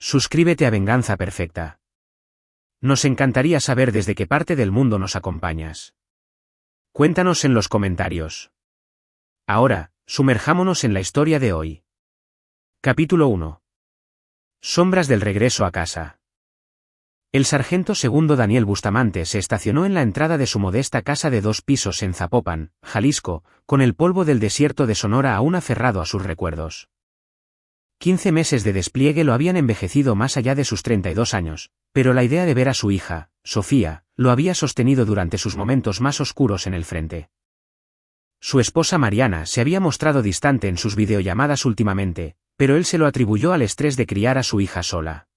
Suscríbete a Venganza Perfecta. Nos encantaría saber desde qué parte del mundo nos acompañas. Cuéntanos en los comentarios. Ahora, sumerjámonos en la historia de hoy. Capítulo 1. Sombras del regreso a casa. El sargento segundo Daniel Bustamante se estacionó en la entrada de su modesta casa de 2 pisos en Zapopan, Jalisco, con el polvo del desierto de Sonora aún aferrado a sus recuerdos. 15 meses de despliegue lo habían envejecido más allá de sus 32 años, pero la idea de ver a su hija, Sofía, lo había sostenido durante sus momentos más oscuros en el frente. Su esposa Mariana se había mostrado distante en sus videollamadas últimamente, pero él se lo atribuyó al estrés de criar a su hija sola.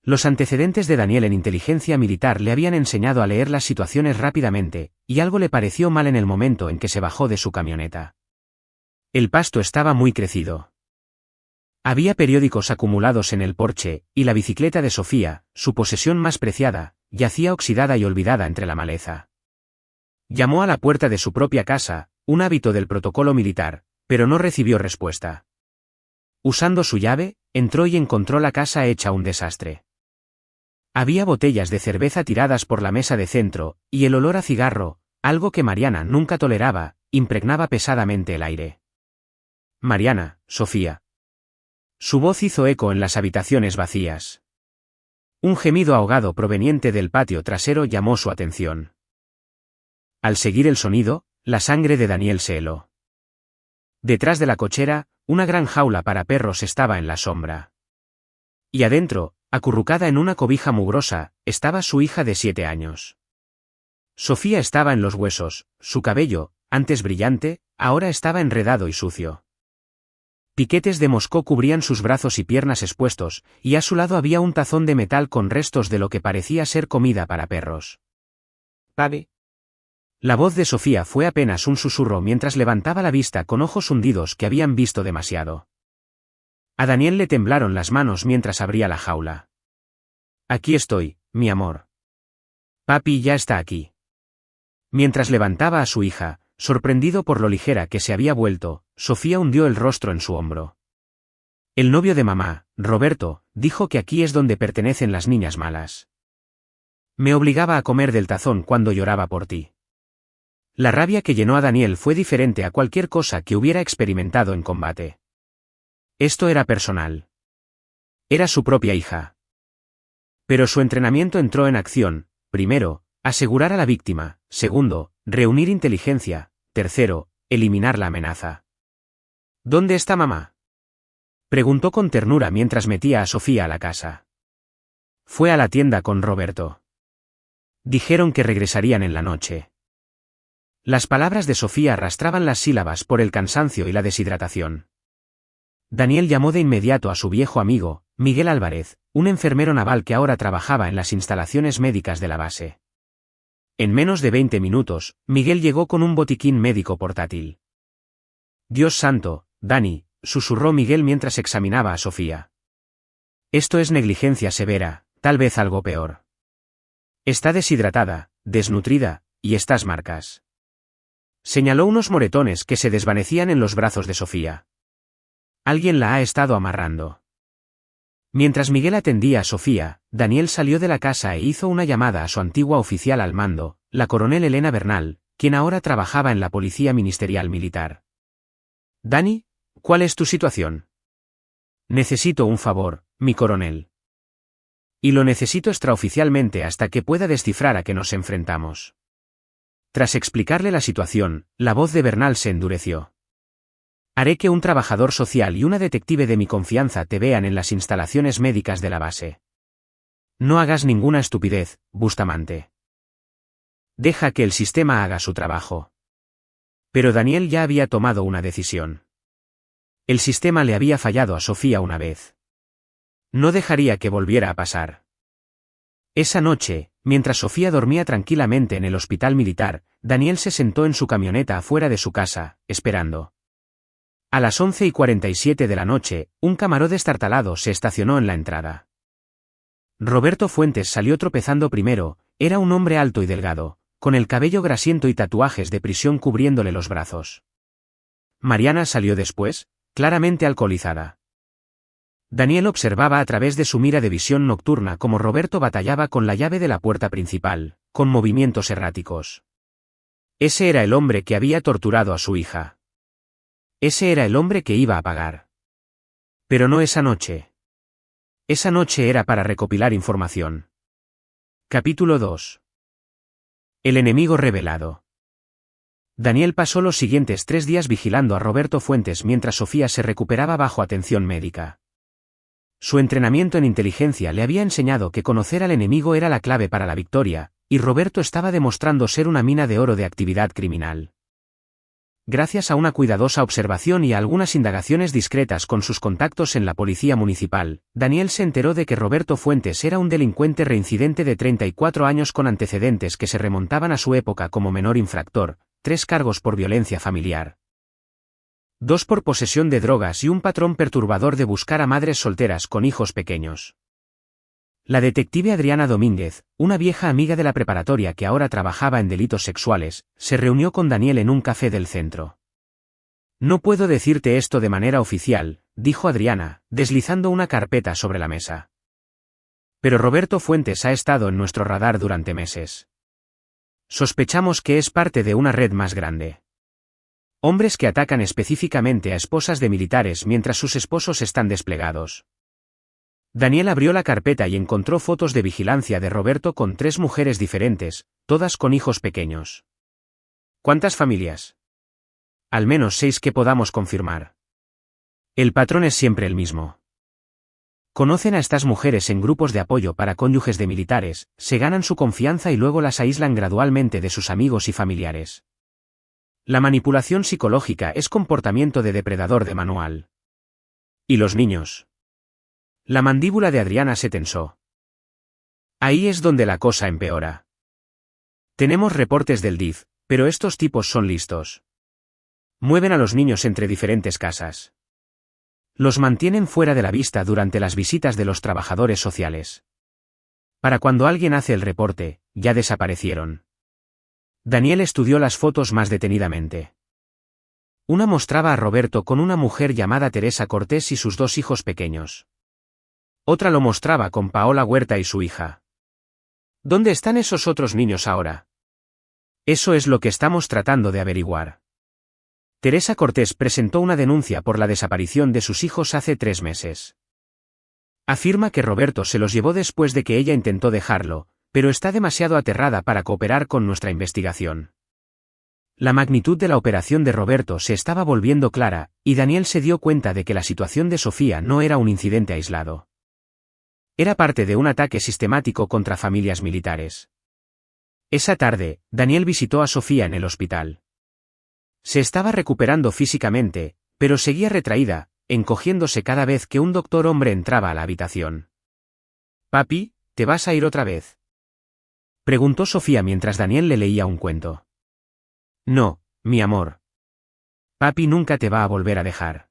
Los antecedentes de Daniel en inteligencia militar le habían enseñado a leer las situaciones rápidamente, y algo le pareció mal en el momento en que se bajó de su camioneta. El pasto estaba muy crecido. Había periódicos acumulados en el porche, y la bicicleta de Sofía, su posesión más preciada, yacía oxidada y olvidada entre la maleza. Llamó a la puerta de su propia casa, un hábito del protocolo militar, pero no recibió respuesta. Usando su llave, entró y encontró la casa hecha un desastre. Había botellas de cerveza tiradas por la mesa de centro, y el olor a cigarro, algo que Mariana nunca toleraba, impregnaba pesadamente el aire. Mariana, Sofía. Su voz hizo eco en las habitaciones vacías. Un gemido ahogado proveniente del patio trasero llamó su atención. Al seguir el sonido, la sangre de Daniel se heló. Detrás de la cochera, una gran jaula para perros estaba en la sombra. Y adentro, acurrucada en una cobija mugrosa, estaba su hija de 7 años. Sofía estaba en los huesos, su cabello, antes brillante, ahora estaba enredado y sucio. Piquetes de moscó cubrían sus brazos y piernas expuestos, y a su lado había un tazón de metal con restos de lo que parecía ser comida para perros. «Papi». La voz de Sofía fue apenas un susurro mientras levantaba la vista con ojos hundidos que habían visto demasiado. A Daniel le temblaron las manos mientras abría la jaula. «Aquí estoy, mi amor. Papi ya está aquí». Mientras levantaba a su hija, sorprendido por lo ligera que se había vuelto, Sofía hundió el rostro en su hombro. El novio de mamá, Roberto, dijo que aquí es donde pertenecen las niñas malas. Me obligaba a comer del tazón cuando lloraba por ti. La rabia que llenó a Daniel fue diferente a cualquier cosa que hubiera experimentado en combate. Esto era personal. Era su propia hija. Pero su entrenamiento entró en acción, primero, asegurar a la víctima, segundo, reunir inteligencia, tercero, eliminar la amenaza. ¿Dónde está mamá?, preguntó con ternura mientras metía a Sofía a la casa. Fue a la tienda con Roberto. Dijeron que regresarían en la noche. Las palabras de Sofía arrastraban las sílabas por el cansancio y la deshidratación. Daniel llamó de inmediato a su viejo amigo, Miguel Álvarez, un enfermero naval que ahora trabajaba en las instalaciones médicas de la base. En menos de 20 minutos, Miguel llegó con un botiquín médico portátil. «Dios santo, Dani», susurró Miguel mientras examinaba a Sofía. «Esto es negligencia severa, tal vez algo peor. Está deshidratada, desnutrida, y estas marcas». Señaló unos moretones que se desvanecían en los brazos de Sofía. «Alguien la ha estado amarrando». Mientras Miguel atendía a Sofía, Daniel salió de la casa e hizo una llamada a su antigua oficial al mando, la coronel Elena Bernal, quien ahora trabajaba en la Policía Ministerial Militar. «Dani, ¿cuál es tu situación?». «Necesito un favor, mi coronel. Y lo necesito extraoficialmente hasta que pueda descifrar a qué nos enfrentamos». Tras explicarle la situación, la voz de Bernal se endureció. «Haré que un trabajador social y una detective de mi confianza te vean en las instalaciones médicas de la base. No hagas ninguna estupidez, Bustamante. Deja que el sistema haga su trabajo». Pero Daniel ya había tomado una decisión. El sistema le había fallado a Sofía una vez. No dejaría que volviera a pasar. Esa noche, mientras Sofía dormía tranquilamente en el hospital militar, Daniel se sentó en su camioneta afuera de su casa, esperando. A las 11:47 de la noche, un Camaro destartalado se estacionó en la entrada. Roberto Fuentes salió tropezando primero, era un hombre alto y delgado, con el cabello grasiento y tatuajes de prisión cubriéndole los brazos. Mariana salió después, claramente alcoholizada. Daniel observaba a través de su mira de visión nocturna cómo Roberto batallaba con la llave de la puerta principal, con movimientos erráticos. Ese era el hombre que había torturado a su hija. Ese era el hombre que iba a pagar. Pero no esa noche. Esa noche era para recopilar información. Capítulo 2. El enemigo revelado. Daniel pasó los siguientes 3 días vigilando a Roberto Fuentes mientras Sofía se recuperaba bajo atención médica. Su entrenamiento en inteligencia le había enseñado que conocer al enemigo era la clave para la victoria, y Roberto estaba demostrando ser una mina de oro de actividad criminal. Gracias a una cuidadosa observación y a algunas indagaciones discretas con sus contactos en la policía municipal, Daniel se enteró de que Roberto Fuentes era un delincuente reincidente de 34 años con antecedentes que se remontaban a su época como menor infractor, 3 cargos por violencia familiar, 2 por posesión de drogas y un patrón perturbador de buscar a madres solteras con hijos pequeños. La detective Adriana Domínguez, una vieja amiga de la preparatoria que ahora trabajaba en delitos sexuales, se reunió con Daniel en un café del centro. No puedo decirte esto de manera oficial, dijo Adriana, deslizando una carpeta sobre la mesa. Pero Roberto Fuentes ha estado en nuestro radar durante meses. Sospechamos que es parte de una red más grande. Hombres que atacan específicamente a esposas de militares mientras sus esposos están desplegados. Daniel abrió la carpeta y encontró fotos de vigilancia de Roberto con 3 mujeres diferentes, todas con hijos pequeños. ¿Cuántas familias? Al menos 6 que podamos confirmar. El patrón es siempre el mismo. Conocen a estas mujeres en grupos de apoyo para cónyuges de militares, se ganan su confianza y luego las aíslan gradualmente de sus amigos y familiares. La manipulación psicológica es comportamiento de depredador de manual. ¿Y los niños? La mandíbula de Adriana se tensó. Ahí es donde la cosa empeora. Tenemos reportes del DIF, pero estos tipos son listos. Mueven a los niños entre diferentes casas. Los mantienen fuera de la vista durante las visitas de los trabajadores sociales. Para cuando alguien hace el reporte, ya desaparecieron. Daniel estudió las fotos más detenidamente. Una mostraba a Roberto con una mujer llamada Teresa Cortés y sus 2 hijos pequeños. Otra lo mostraba con Paola Huerta y su hija. ¿Dónde están esos otros niños ahora? Eso es lo que estamos tratando de averiguar. Teresa Cortés presentó una denuncia por la desaparición de sus hijos hace 3 meses. Afirma que Roberto se los llevó después de que ella intentó dejarlo, pero está demasiado aterrada para cooperar con nuestra investigación. La magnitud de la operación de Roberto se estaba volviendo clara, y Daniel se dio cuenta de que la situación de Sofía no era un incidente aislado. Era parte de un ataque sistemático contra familias militares. Esa tarde, Daniel visitó a Sofía en el hospital. Se estaba recuperando físicamente, pero seguía retraída, encogiéndose cada vez que un doctor hombre entraba a la habitación. «Papi, ¿te vas a ir otra vez?», preguntó Sofía mientras Daniel le leía un cuento. «No, mi amor. Papi nunca te va a volver a dejar.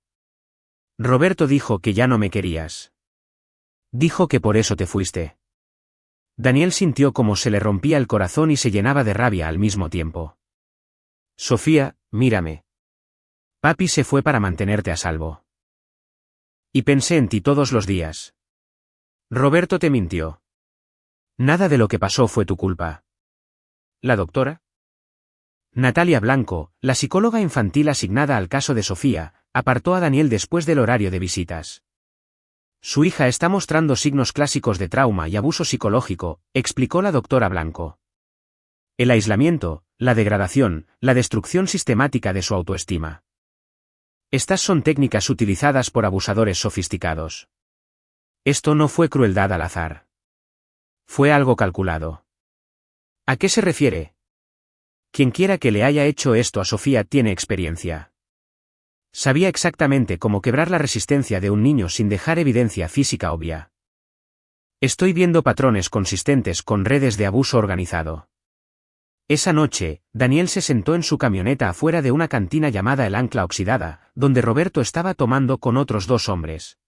Roberto dijo que ya no me querías. Dijo que por eso te fuiste». Daniel sintió como se le rompía el corazón y se llenaba de rabia al mismo tiempo. «Sofía, mírame. Papi se fue para mantenerte a salvo. Y pensé en ti todos los días. Roberto te mintió. Nada de lo que pasó fue tu culpa». ¿La doctora? Natalia Blanco, la psicóloga infantil asignada al caso de Sofía, apartó a Daniel después del horario de visitas. «Su hija está mostrando signos clásicos de trauma y abuso psicológico», explicó la doctora Blanco. «El aislamiento, la degradación, la destrucción sistemática de su autoestima. Estas son técnicas utilizadas por abusadores sofisticados. Esto no fue crueldad al azar. Fue algo calculado». «¿A qué se refiere?». «Quienquiera que le haya hecho esto a Sofía tiene experiencia. Sabía exactamente cómo quebrar la resistencia de un niño sin dejar evidencia física obvia. Estoy viendo patrones consistentes con redes de abuso organizado». Esa noche, Daniel se sentó en su camioneta afuera de una cantina llamada El Ancla Oxidada, donde Roberto estaba tomando con otros 2 hombres.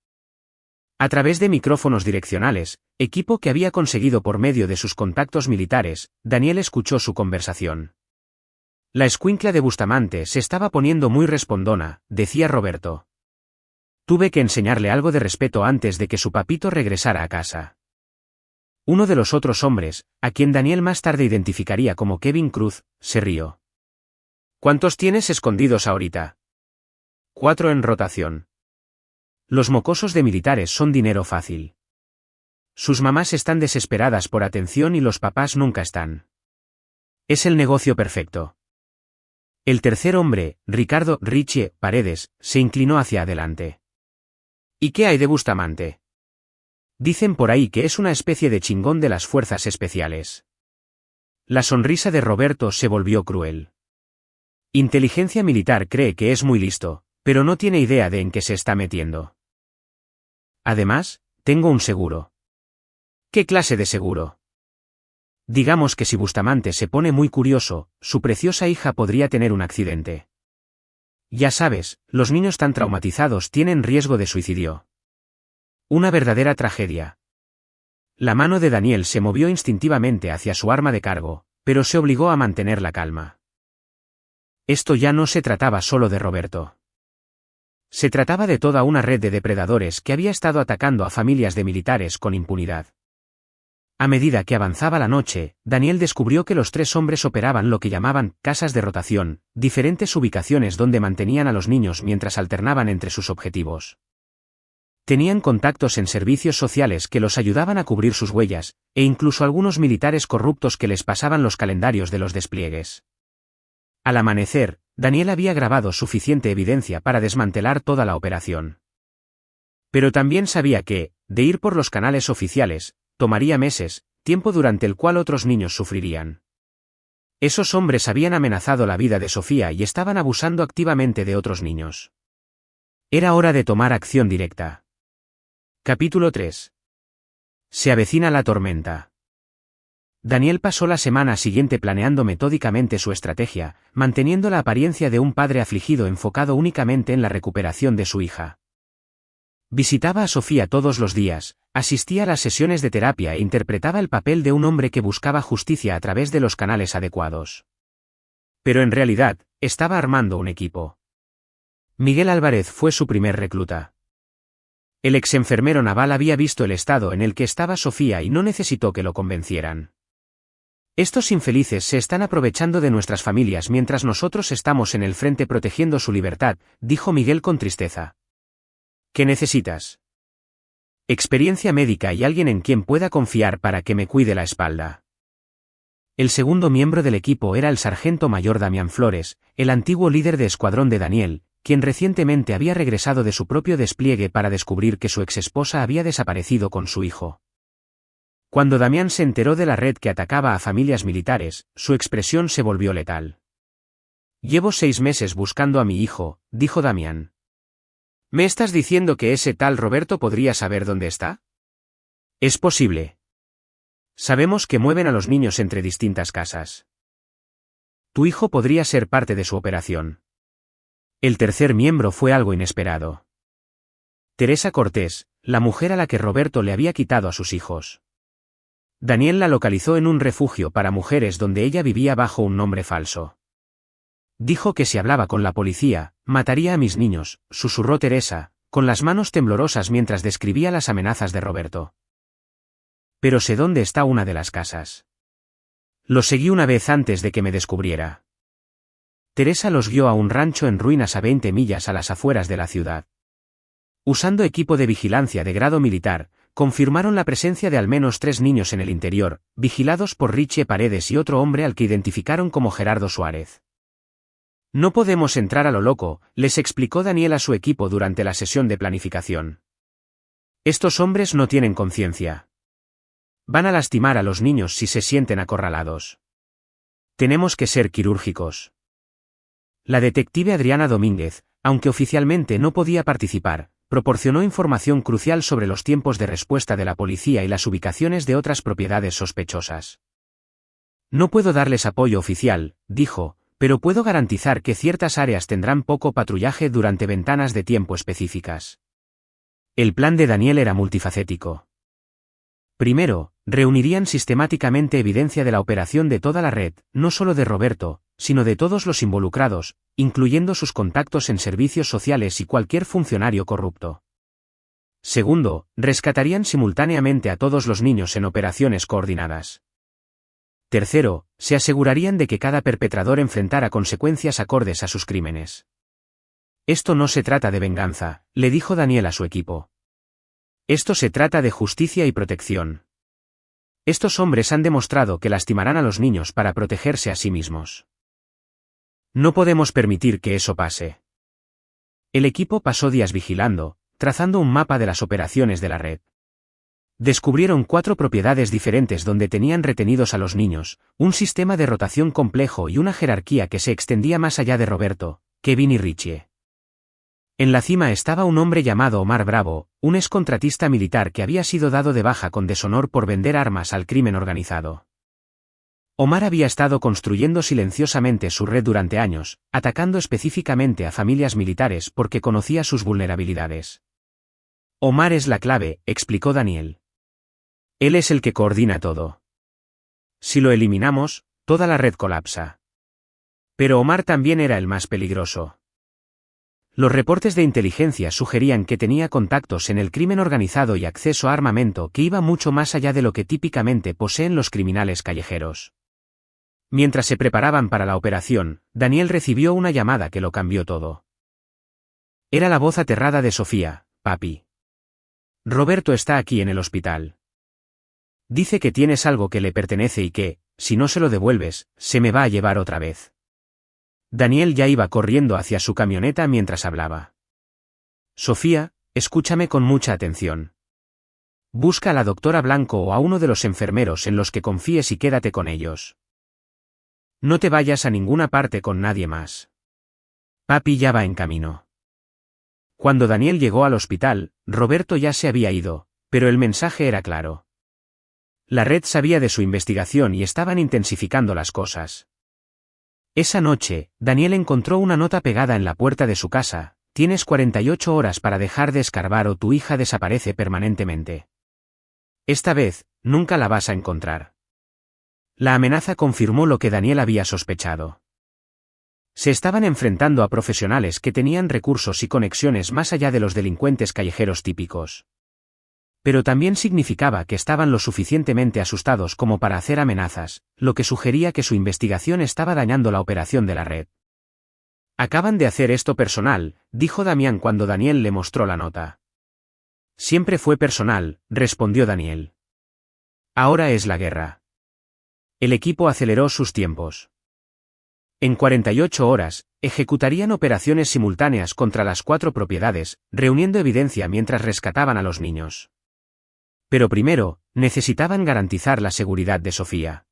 A través de micrófonos direccionales, equipo que había conseguido por medio de sus contactos militares, Daniel escuchó su conversación. «La escuincla de Bustamante se estaba poniendo muy respondona», decía Roberto. Tuve que enseñarle algo de respeto antes de que su papito regresara a casa. Uno de los otros hombres, a quien Daniel más tarde identificaría como Kevin Cruz, se rió. ¿Cuántos tienes escondidos ahorita? 4 en rotación. Los mocosos de militares son dinero fácil. Sus mamás están desesperadas por atención y los papás nunca están. Es el negocio perfecto. El tercer hombre, Ricardo Richie Paredes, se inclinó hacia adelante. ¿Y qué hay de Bustamante? Dicen por ahí que es una especie de chingón de las fuerzas especiales. La sonrisa de Roberto se volvió cruel. Inteligencia militar cree que es muy listo, pero no tiene idea de en qué se está metiendo. Además, tengo un seguro. ¿Qué clase de seguro? Digamos que si Bustamante se pone muy curioso, su preciosa hija podría tener un accidente. Ya sabes, los niños tan traumatizados tienen riesgo de suicidio. Una verdadera tragedia. La mano de Daniel se movió instintivamente hacia su arma de cargo, pero se obligó a mantener la calma. Esto ya no se trataba solo de Roberto. Se trataba de toda una red de depredadores que había estado atacando a familias de militares con impunidad. A medida que avanzaba la noche, Daniel descubrió que los 3 hombres operaban lo que llamaban casas de rotación, diferentes ubicaciones donde mantenían a los niños mientras alternaban entre sus objetivos. Tenían contactos en servicios sociales que los ayudaban a cubrir sus huellas, e incluso algunos militares corruptos que les pasaban los calendarios de los despliegues. Al amanecer, Daniel había grabado suficiente evidencia para desmantelar toda la operación. Pero también sabía que, de ir por los canales oficiales, tomaría meses, tiempo durante el cual otros niños sufrirían. Esos hombres habían amenazado la vida de Sofía y estaban abusando activamente de otros niños. Era hora de tomar acción directa. Capítulo 3. Se avecina la tormenta. Daniel pasó la semana siguiente planeando metódicamente su estrategia, manteniendo la apariencia de un padre afligido enfocado únicamente en la recuperación de su hija. Visitaba a Sofía todos los días, asistía a las sesiones de terapia e interpretaba el papel de un hombre que buscaba justicia a través de los canales adecuados. Pero en realidad, estaba armando un equipo. Miguel Álvarez fue su primer recluta. El exenfermero naval había visto el estado en el que estaba Sofía y no necesitó que lo convencieran. Estos infelices se están aprovechando de nuestras familias mientras nosotros estamos en el frente protegiendo su libertad, dijo Miguel con tristeza. ¿Qué necesitas? Experiencia médica y alguien en quien pueda confiar para que me cuide la espalda. El segundo miembro del equipo era el sargento mayor Damián Flores, el antiguo líder de escuadrón de Daniel, quien recientemente había regresado de su propio despliegue para descubrir que su exesposa había desaparecido con su hijo. Cuando Damián se enteró de la red que atacaba a familias militares, su expresión se volvió letal. Llevo 6 meses buscando a mi hijo, dijo Damián. ¿Me estás diciendo que ese tal Roberto podría saber dónde está? Es posible. Sabemos que mueven a los niños entre distintas casas. Tu hijo podría ser parte de su operación. El tercer miembro fue algo inesperado. Teresa Cortés, la mujer a la que Roberto le había quitado a sus hijos. Daniel la localizó en un refugio para mujeres donde ella vivía bajo un nombre falso. Dijo que si hablaba con la policía, mataría a mis niños, susurró Teresa, con las manos temblorosas mientras describía las amenazas de Roberto. Pero sé dónde está una de las casas. Lo seguí una vez antes de que me descubriera. Teresa los guió a un rancho en ruinas a 20 millas a las afueras de la ciudad. Usando equipo de vigilancia de grado militar, confirmaron la presencia de al menos 3 niños en el interior, vigilados por Richie Paredes y otro hombre al que identificaron como Gerardo Suárez. No podemos entrar a lo loco, les explicó Daniel a su equipo durante la sesión de planificación. Estos hombres no tienen conciencia. Van a lastimar a los niños si se sienten acorralados. Tenemos que ser quirúrgicos. La detective Adriana Domínguez, aunque oficialmente no podía participar, proporcionó información crucial sobre los tiempos de respuesta de la policía y las ubicaciones de otras propiedades sospechosas. No puedo darles apoyo oficial, dijo, pero puedo garantizar que ciertas áreas tendrán poco patrullaje durante ventanas de tiempo específicas. El plan de Daniel era multifacético. Primero, reunirían sistemáticamente evidencia de la operación de toda la red, no solo de Roberto, sino de todos los involucrados, incluyendo sus contactos en servicios sociales y cualquier funcionario corrupto. Segundo, rescatarían simultáneamente a todos los niños en operaciones coordinadas. Tercero, se asegurarían de que cada perpetrador enfrentara consecuencias acordes a sus crímenes. Esto no se trata de venganza, le dijo Daniel a su equipo. Esto se trata de justicia y protección. Estos hombres han demostrado que lastimarán a los niños para protegerse a sí mismos. No podemos permitir que eso pase. El equipo pasó días vigilando, trazando un mapa de las operaciones de la red. Descubrieron 4 propiedades diferentes donde tenían retenidos a los niños, un sistema de rotación complejo y una jerarquía que se extendía más allá de Roberto, Kevin y Richie. En la cima estaba un hombre llamado Omar Bravo, un excontratista militar que había sido dado de baja con deshonor por vender armas al crimen organizado. Omar había estado construyendo silenciosamente su red durante años, atacando específicamente a familias militares porque conocía sus vulnerabilidades. Omar es la clave, explicó Daniel. Él es el que coordina todo. Si lo eliminamos, toda la red colapsa. Pero Omar también era el más peligroso. Los reportes de inteligencia sugerían que tenía contactos en el crimen organizado y acceso a armamento que iba mucho más allá de lo que típicamente poseen los criminales callejeros. Mientras se preparaban para la operación, Daniel recibió una llamada que lo cambió todo. Era la voz aterrada de Sofía: papi. Roberto está aquí en el hospital. Dice que tienes algo que le pertenece y que, si no se lo devuelves, se me va a llevar otra vez. Daniel ya iba corriendo hacia su camioneta mientras hablaba. Sofía, escúchame con mucha atención. Busca a la doctora Blanco o a uno de los enfermeros en los que confíes y quédate con ellos. No te vayas a ninguna parte con nadie más. Papi ya va en camino. Cuando Daniel llegó al hospital, Roberto ya se había ido, pero el mensaje era claro. La red sabía de su investigación y estaban intensificando las cosas. Esa noche, Daniel encontró una nota pegada en la puerta de su casa: tienes 48 horas para dejar de escarbar o tu hija desaparece permanentemente. Esta vez, nunca la vas a encontrar. La amenaza confirmó lo que Daniel había sospechado. Se estaban enfrentando a profesionales que tenían recursos y conexiones más allá de los delincuentes callejeros típicos. Pero también significaba que estaban lo suficientemente asustados como para hacer amenazas, lo que sugería que su investigación estaba dañando la operación de la red. Acaban de hacer esto personal, dijo Damián cuando Daniel le mostró la nota. Siempre fue personal, respondió Daniel. Ahora es la guerra. El equipo aceleró sus tiempos. En 48 horas, ejecutarían operaciones simultáneas contra las 4 propiedades, reuniendo evidencia mientras rescataban a los niños. Pero primero, necesitaban garantizar la seguridad de Sofía.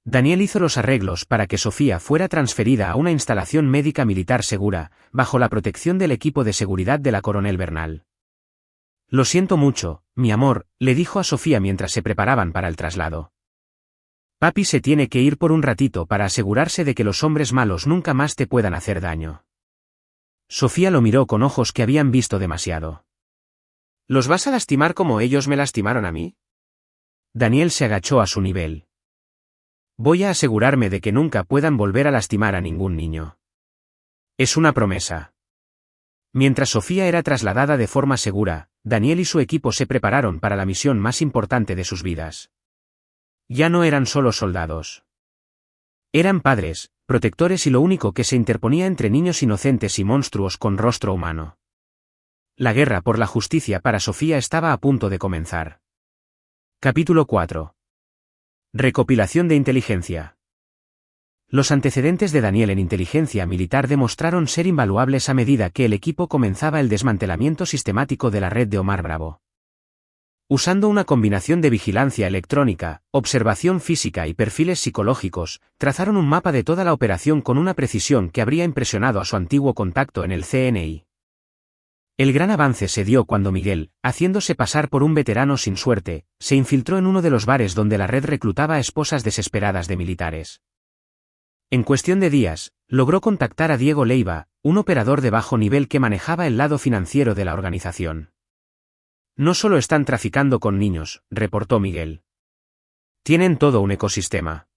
Daniel hizo los arreglos para que Sofía fuera transferida a una instalación médica militar segura, bajo la protección del equipo de seguridad de la coronel Bernal. Lo siento mucho, mi amor, le dijo a Sofía mientras se preparaban para el traslado. Papi se tiene que ir por un ratito para asegurarse de que los hombres malos nunca más te puedan hacer daño. Sofía lo miró con ojos que habían visto demasiado. ¿Los vas a lastimar como ellos me lastimaron a mí? Daniel se agachó a su nivel. Voy a asegurarme de que nunca puedan volver a lastimar a ningún niño. Es una promesa. Mientras Sofía era trasladada de forma segura, Daniel y su equipo se prepararon para la misión más importante de sus vidas. Ya no eran solo soldados. Eran padres, protectores y lo único que se interponía entre niños inocentes y monstruos con rostro humano. La guerra por la justicia para Sofía estaba a punto de comenzar. Capítulo 4. Recopilación de inteligencia. Los antecedentes de Daniel en inteligencia militar demostraron ser invaluables a medida que el equipo comenzaba el desmantelamiento sistemático de la red de Omar Bravo. Usando una combinación de vigilancia electrónica, observación física y perfiles psicológicos, trazaron un mapa de toda la operación con una precisión que habría impresionado a su antiguo contacto en el CNI. El gran avance se dio cuando Miguel, haciéndose pasar por un veterano sin suerte, se infiltró en uno de los bares donde la red reclutaba a esposas desesperadas de militares. En cuestión de días, logró contactar a Diego Leiva, un operador de bajo nivel que manejaba el lado financiero de la organización. No solo están traficando con niños, reportó Miguel. Tienen todo un ecosistema.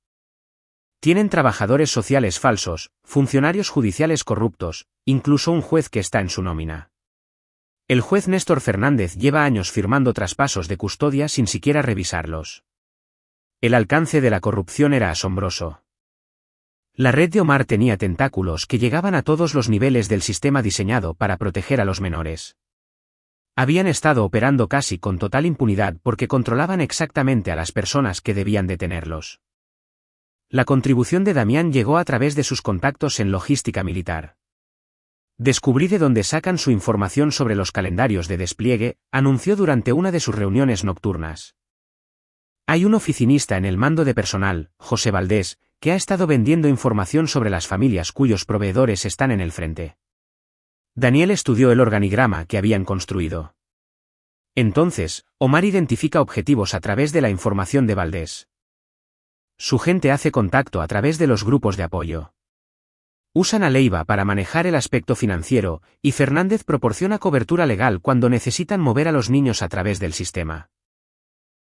Tienen trabajadores sociales falsos, funcionarios judiciales corruptos, incluso un juez que está en su nómina. El juez Néstor Fernández lleva años firmando traspasos de custodia sin siquiera revisarlos. El alcance de la corrupción era asombroso. La red de Omar tenía tentáculos que llegaban a todos los niveles del sistema diseñado para proteger a los menores. Habían estado operando casi con total impunidad porque controlaban exactamente a las personas que debían detenerlos. La contribución de Damián llegó a través de sus contactos en logística militar. Descubrí de dónde sacan su información sobre los calendarios de despliegue, anunció durante una de sus reuniones nocturnas. Hay un oficinista en el mando de personal, José Valdés, que ha estado vendiendo información sobre las familias cuyos proveedores están en el frente. Daniel estudió el organigrama que habían construido. Entonces, Omar identifica objetivos a través de la información de Valdés. Su gente hace contacto a través de los grupos de apoyo. Usan a Leiva para manejar el aspecto financiero, y Fernández proporciona cobertura legal cuando necesitan mover a los niños a través del sistema.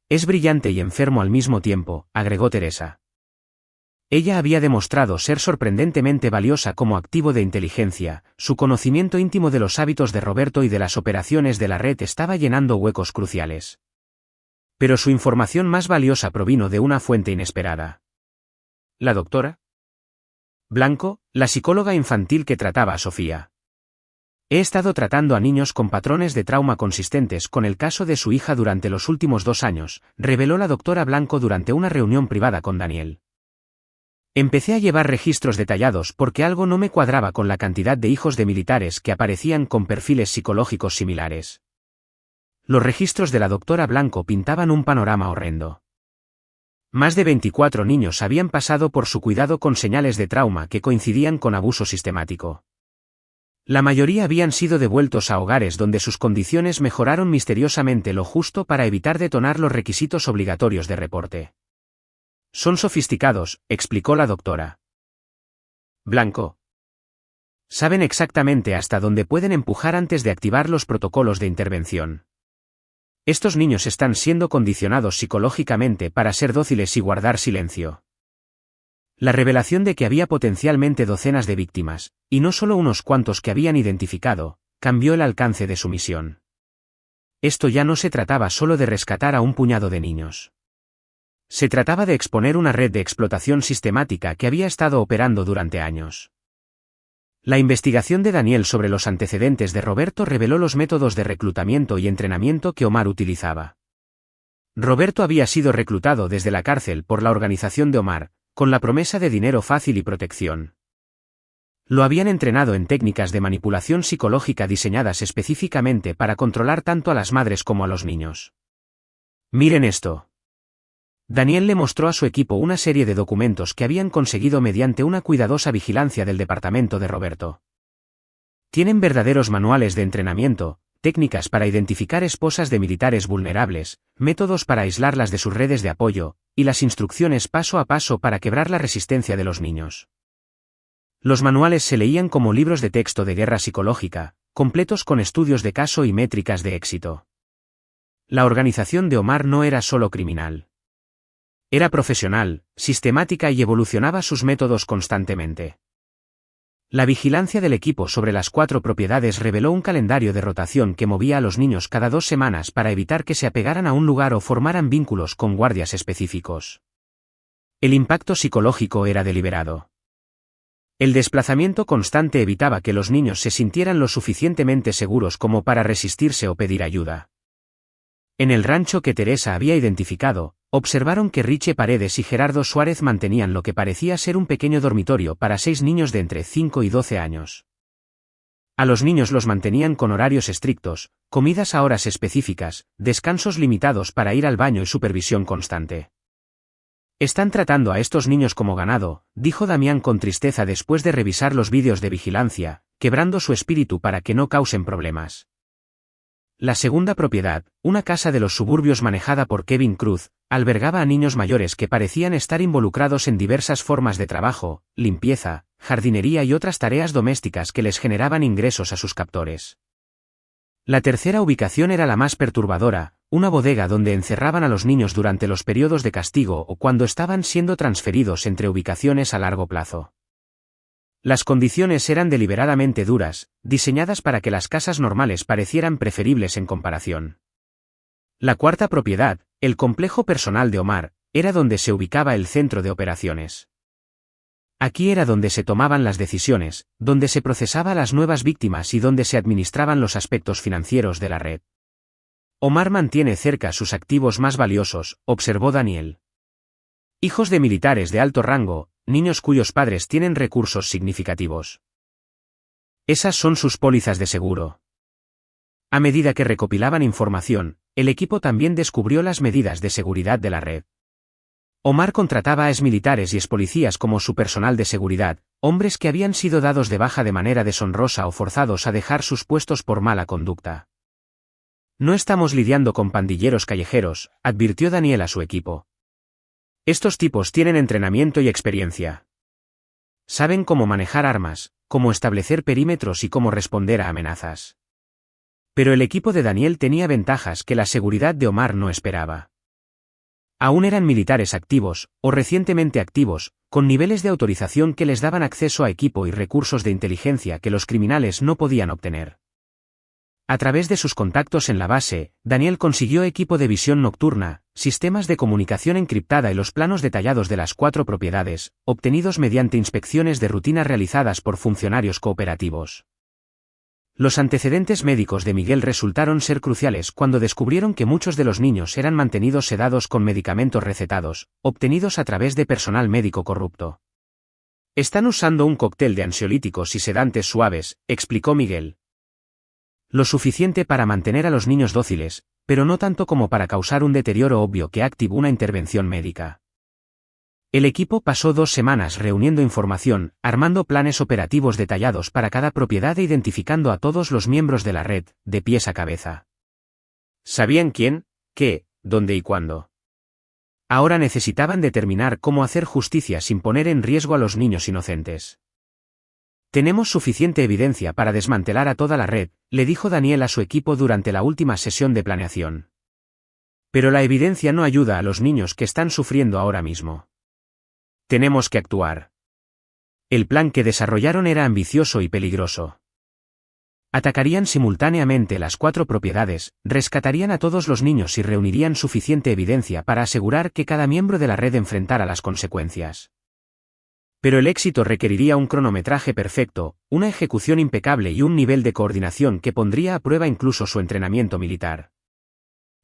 Es brillante y enfermo al mismo tiempo, agregó Teresa. Ella había demostrado ser sorprendentemente valiosa como activo de inteligencia, su conocimiento íntimo de los hábitos de Roberto y de las operaciones de la red estaba llenando huecos cruciales. Pero su información más valiosa provino de una fuente inesperada. ¿La doctora Blanco, la psicóloga infantil que trataba a Sofía? He estado tratando a niños con patrones de trauma consistentes con el caso de su hija durante los últimos 2 años, reveló la doctora Blanco durante una reunión privada con Daniel. Empecé a llevar registros detallados porque algo no me cuadraba con la cantidad de hijos de militares que aparecían con perfiles psicológicos similares. Los registros de la doctora Blanco pintaban un panorama horrendo. Más de 24 niños habían pasado por su cuidado con señales de trauma que coincidían con abuso sistemático. La mayoría habían sido devueltos a hogares donde sus condiciones mejoraron misteriosamente lo justo para evitar detonar los requisitos obligatorios de reporte. Son sofisticados, explicó la doctora Blanco. Saben exactamente hasta dónde pueden empujar antes de activar los protocolos de intervención. Estos niños están siendo condicionados psicológicamente para ser dóciles y guardar silencio. La revelación de que había potencialmente docenas de víctimas, y no solo unos cuantos que habían identificado, cambió el alcance de su misión. Esto ya no se trataba solo de rescatar a un puñado de niños. Se trataba de exponer una red de explotación sistemática que había estado operando durante años. La investigación de Daniel sobre los antecedentes de Roberto reveló los métodos de reclutamiento y entrenamiento que Omar utilizaba. Roberto había sido reclutado desde la cárcel por la organización de Omar, con la promesa de dinero fácil y protección. Lo habían entrenado en técnicas de manipulación psicológica diseñadas específicamente para controlar tanto a las madres como a los niños. Miren esto. Daniel le mostró a su equipo una serie de documentos que habían conseguido mediante una cuidadosa vigilancia del departamento de Roberto. Tienen verdaderos manuales de entrenamiento, técnicas para identificar esposas de militares vulnerables, métodos para aislarlas de sus redes de apoyo, y las instrucciones paso a paso para quebrar la resistencia de los niños. Los manuales se leían como libros de texto de guerra psicológica, completos con estudios de caso y métricas de éxito. La organización de Omar no era solo criminal. Era profesional, sistemática y evolucionaba sus métodos constantemente. La vigilancia del equipo sobre las 4 propiedades reveló un calendario de rotación que movía a los niños cada 2 semanas para evitar que se apegaran a un lugar o formaran vínculos con guardias específicos. El impacto psicológico era deliberado. El desplazamiento constante evitaba que los niños se sintieran lo suficientemente seguros como para resistirse o pedir ayuda. En el rancho que Teresa había identificado, observaron que Riche Paredes y Gerardo Suárez mantenían lo que parecía ser un pequeño dormitorio para 6 niños de entre 5 y 12 años. A los niños los mantenían con horarios estrictos, comidas a horas específicas, descansos limitados para ir al baño y supervisión constante. Están tratando a estos niños como ganado, dijo Damián con tristeza después de revisar los vídeos de vigilancia, quebrando su espíritu para que no causen problemas. La segunda propiedad, una casa de los suburbios manejada por Kevin Cruz, albergaba a niños mayores que parecían estar involucrados en diversas formas de trabajo, limpieza, jardinería y otras tareas domésticas que les generaban ingresos a sus captores. La tercera ubicación era la más perturbadora, una bodega donde encerraban a los niños durante los periodos de castigo o cuando estaban siendo transferidos entre ubicaciones a largo plazo. Las condiciones eran deliberadamente duras, diseñadas para que las casas normales parecieran preferibles en comparación. La cuarta propiedad, el complejo personal de Omar, era donde se ubicaba el centro de operaciones. Aquí era donde se tomaban las decisiones, donde se procesaba a las nuevas víctimas y donde se administraban los aspectos financieros de la red. Omar mantiene cerca sus activos más valiosos, observó Daniel. Hijos de militares de alto rango, niños cuyos padres tienen recursos significativos. Esas son sus pólizas de seguro. A medida que recopilaban información, el equipo también descubrió las medidas de seguridad de la red. Omar contrataba a exmilitares y expolicías como su personal de seguridad, hombres que habían sido dados de baja de manera deshonrosa o forzados a dejar sus puestos por mala conducta. No estamos lidiando con pandilleros callejeros, advirtió Daniel a su equipo. Estos tipos tienen entrenamiento y experiencia. Saben cómo manejar armas, cómo establecer perímetros y cómo responder a amenazas. Pero el equipo de Daniel tenía ventajas que la seguridad de Omar no esperaba. Aún eran militares activos, o recientemente activos, con niveles de autorización que les daban acceso a equipo y recursos de inteligencia que los criminales no podían obtener. A través de sus contactos en la base, Daniel consiguió equipo de visión nocturna, sistemas de comunicación encriptada y los planos detallados de las 4 propiedades, obtenidos mediante inspecciones de rutina realizadas por funcionarios cooperativos. Los antecedentes médicos de Miguel resultaron ser cruciales cuando descubrieron que muchos de los niños eran mantenidos sedados con medicamentos recetados, obtenidos a través de personal médico corrupto. Están usando un cóctel de ansiolíticos y sedantes suaves, explicó Miguel. Lo suficiente para mantener a los niños dóciles, pero no tanto como para causar un deterioro obvio que active una intervención médica. El equipo pasó 2 semanas reuniendo información, armando planes operativos detallados para cada propiedad e identificando a todos los miembros de la red, de pies a cabeza. Sabían quién, qué, dónde y cuándo. Ahora necesitaban determinar cómo hacer justicia sin poner en riesgo a los niños inocentes. Tenemos suficiente evidencia para desmantelar a toda la red, le dijo Daniel a su equipo durante la última sesión de planeación. Pero la evidencia no ayuda a los niños que están sufriendo ahora mismo. Tenemos que actuar. El plan que desarrollaron era ambicioso y peligroso. Atacarían simultáneamente las 4 propiedades, rescatarían a todos los niños y reunirían suficiente evidencia para asegurar que cada miembro de la red enfrentara las consecuencias. Pero el éxito requeriría un cronometraje perfecto, una ejecución impecable y un nivel de coordinación que pondría a prueba incluso su entrenamiento militar.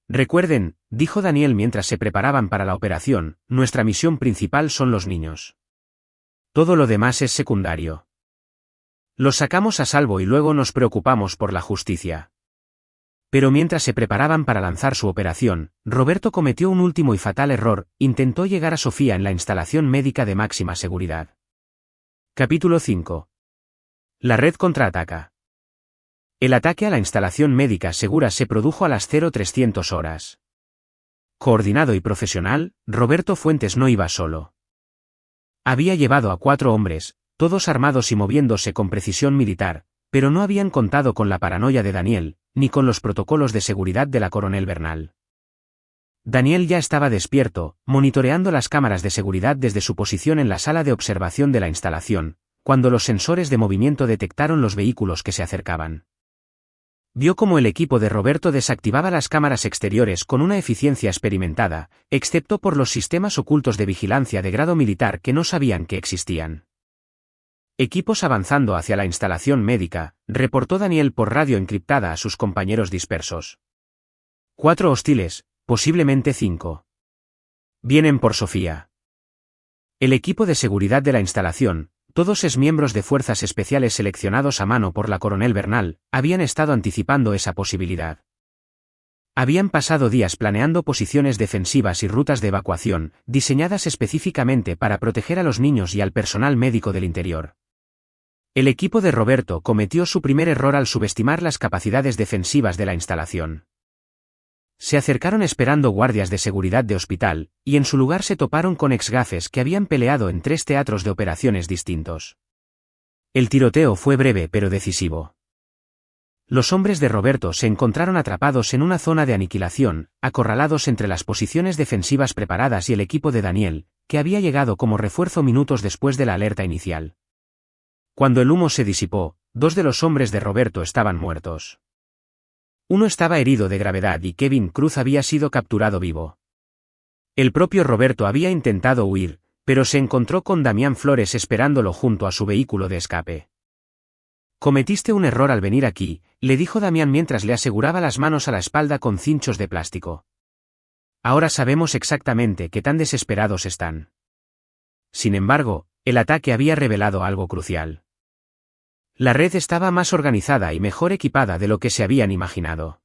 Recuerden, dijo Daniel mientras se preparaban para la operación, nuestra misión principal son los niños. Todo lo demás es secundario. Los sacamos a salvo y luego nos preocupamos por la justicia. Pero mientras se preparaban para lanzar su operación, Roberto cometió un último y fatal error, intentó llegar a Sofía en la instalación médica de máxima seguridad. Capítulo 5. La red contraataca. El ataque a la instalación médica segura se produjo a las 0300 horas. Coordinado y profesional, Roberto Fuentes no iba solo. Había llevado a 4 hombres, todos armados y moviéndose con precisión militar, pero no habían contado con la paranoia de Daniel, ni con los protocolos de seguridad de la coronel Bernal. Daniel ya estaba despierto, monitoreando las cámaras de seguridad desde su posición en la sala de observación de la instalación, cuando los sensores de movimiento detectaron los vehículos que se acercaban. Vio cómo el equipo de Roberto desactivaba las cámaras exteriores con una eficiencia experimentada, excepto por los sistemas ocultos de vigilancia de grado militar que no sabían que existían. Equipos avanzando hacia la instalación médica, reportó Daniel por radio encriptada a sus compañeros dispersos. 4 hostiles, posiblemente 5. Vienen por Sofía. El equipo de seguridad de la instalación, todos exmiembros de fuerzas especiales seleccionados a mano por la coronel Bernal, habían estado anticipando esa posibilidad. Habían pasado días planeando posiciones defensivas y rutas de evacuación, diseñadas específicamente para proteger a los niños y al personal médico del interior. El equipo de Roberto cometió su primer error al subestimar las capacidades defensivas de la instalación. Se acercaron esperando guardias de seguridad de hospital, y en su lugar se toparon con exgafes que habían peleado en 3 teatros de operaciones distintos. El tiroteo fue breve pero decisivo. Los hombres de Roberto se encontraron atrapados en una zona de aniquilación, acorralados entre las posiciones defensivas preparadas y el equipo de Daniel, que había llegado como refuerzo minutos después de la alerta inicial. Cuando el humo se disipó, 2 de los hombres de Roberto estaban muertos. Uno estaba herido de gravedad y Kevin Cruz había sido capturado vivo. El propio Roberto había intentado huir, pero se encontró con Damián Flores esperándolo junto a su vehículo de escape. «Cometiste un error al venir aquí», le dijo Damián mientras le aseguraba las manos a la espalda con cinchos de plástico. «Ahora sabemos exactamente qué tan desesperados están». Sin embargo, el ataque había revelado algo crucial. La red estaba más organizada y mejor equipada de lo que se habían imaginado.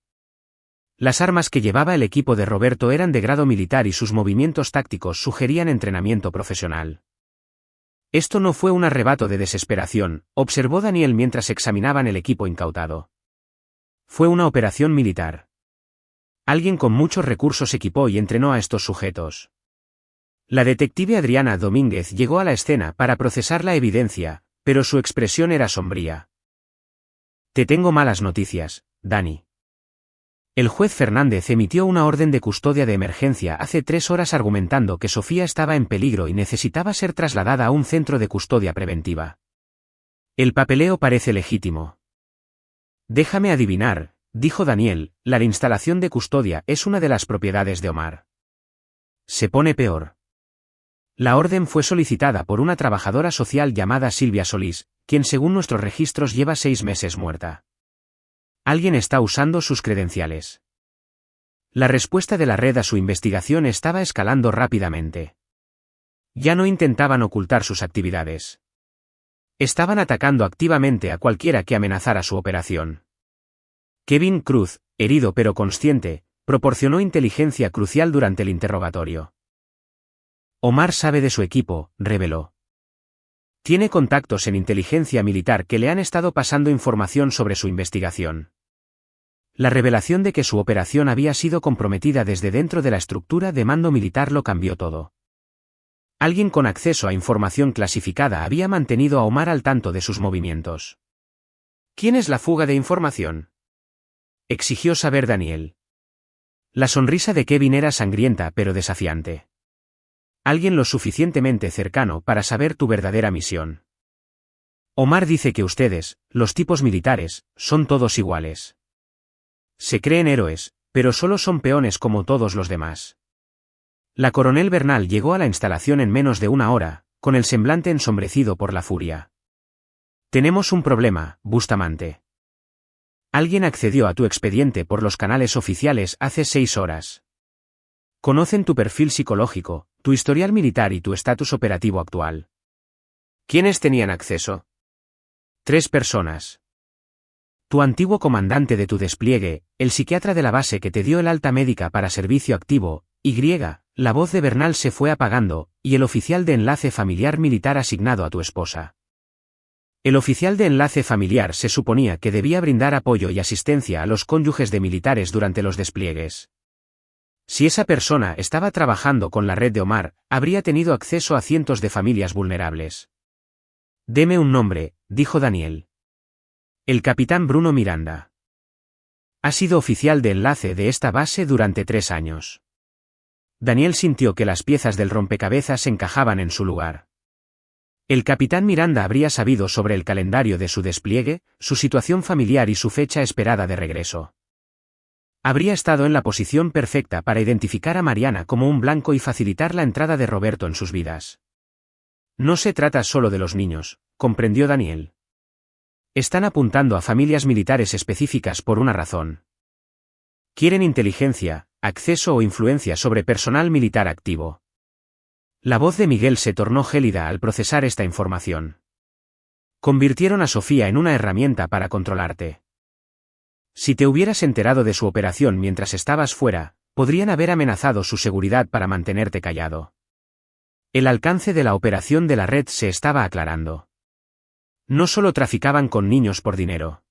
Las armas que llevaba el equipo de Roberto eran de grado militar y sus movimientos tácticos sugerían entrenamiento profesional. Esto no fue un arrebato de desesperación, observó Daniel mientras examinaban el equipo incautado. Fue una operación militar. Alguien con muchos recursos equipó y entrenó a estos sujetos. La detective Adriana Domínguez llegó a la escena para procesar la evidencia, pero su expresión era sombría. «Te tengo malas noticias, Dani». El juez Fernández emitió una orden de custodia de emergencia hace 3 horas argumentando que Sofía estaba en peligro y necesitaba ser trasladada a un centro de custodia preventiva. El papeleo parece legítimo. Déjame adivinar, dijo Daniel, la instalación de custodia es una de las propiedades de Omar. Se pone peor. La orden fue solicitada por una trabajadora social llamada Silvia Solís, quien según nuestros registros lleva 6 meses muerta. Alguien está usando sus credenciales. La respuesta de la red a su investigación estaba escalando rápidamente. Ya no intentaban ocultar sus actividades. Estaban atacando activamente a cualquiera que amenazara su operación. Kevin Cruz, herido pero consciente, proporcionó inteligencia crucial durante el interrogatorio. Omar sabe de su equipo, reveló. Tiene contactos en inteligencia militar que le han estado pasando información sobre su investigación. La revelación de que su operación había sido comprometida desde dentro de la estructura de mando militar lo cambió todo. Alguien con acceso a información clasificada había mantenido a Omar al tanto de sus movimientos. ¿Quién es la fuga de información?, exigió saber Daniel. La sonrisa de Kevin era sangrienta pero desafiante. Alguien lo suficientemente cercano para saber tu verdadera misión. Omar dice que ustedes, los tipos militares, son todos iguales. Se creen héroes, pero solo son peones como todos los demás. La coronel Bernal llegó a la instalación en menos de 1 hora, con el semblante ensombrecido por la furia. Tenemos un problema, Bustamante. Alguien accedió a tu expediente por los canales oficiales hace 6 horas. Conocen tu perfil psicológico, tu historial militar y tu estatus operativo actual. ¿Quiénes tenían acceso? 3 personas. Tu antiguo comandante de tu despliegue, el psiquiatra de la base que te dio el alta médica para servicio activo, la voz de Bernal se fue apagando, y el oficial de enlace familiar militar asignado a tu esposa. El oficial de enlace familiar se suponía que debía brindar apoyo y asistencia a los cónyuges de militares durante los despliegues. Si esa persona estaba trabajando con la red de Omar, habría tenido acceso a cientos de familias vulnerables. Deme un nombre, dijo Daniel. El capitán Bruno Miranda. Ha sido oficial de enlace de esta base durante 3 años. Daniel sintió que las piezas del rompecabezas encajaban en su lugar. El capitán Miranda habría sabido sobre el calendario de su despliegue, su situación familiar y su fecha esperada de regreso. Habría estado en la posición perfecta para identificar a Mariana como un blanco y facilitar la entrada de Roberto en sus vidas. No se trata solo de los niños, comprendió Daniel. Están apuntando a familias militares específicas por una razón. Quieren inteligencia, acceso o influencia sobre personal militar activo. La voz de Miguel se tornó gélida al procesar esta información. Convirtieron a Sofía en una herramienta para controlarte. Si te hubieras enterado de su operación mientras estabas fuera, podrían haber amenazado su seguridad para mantenerte callado. El alcance de la operación de la red se estaba aclarando. No solo traficaban con niños por dinero.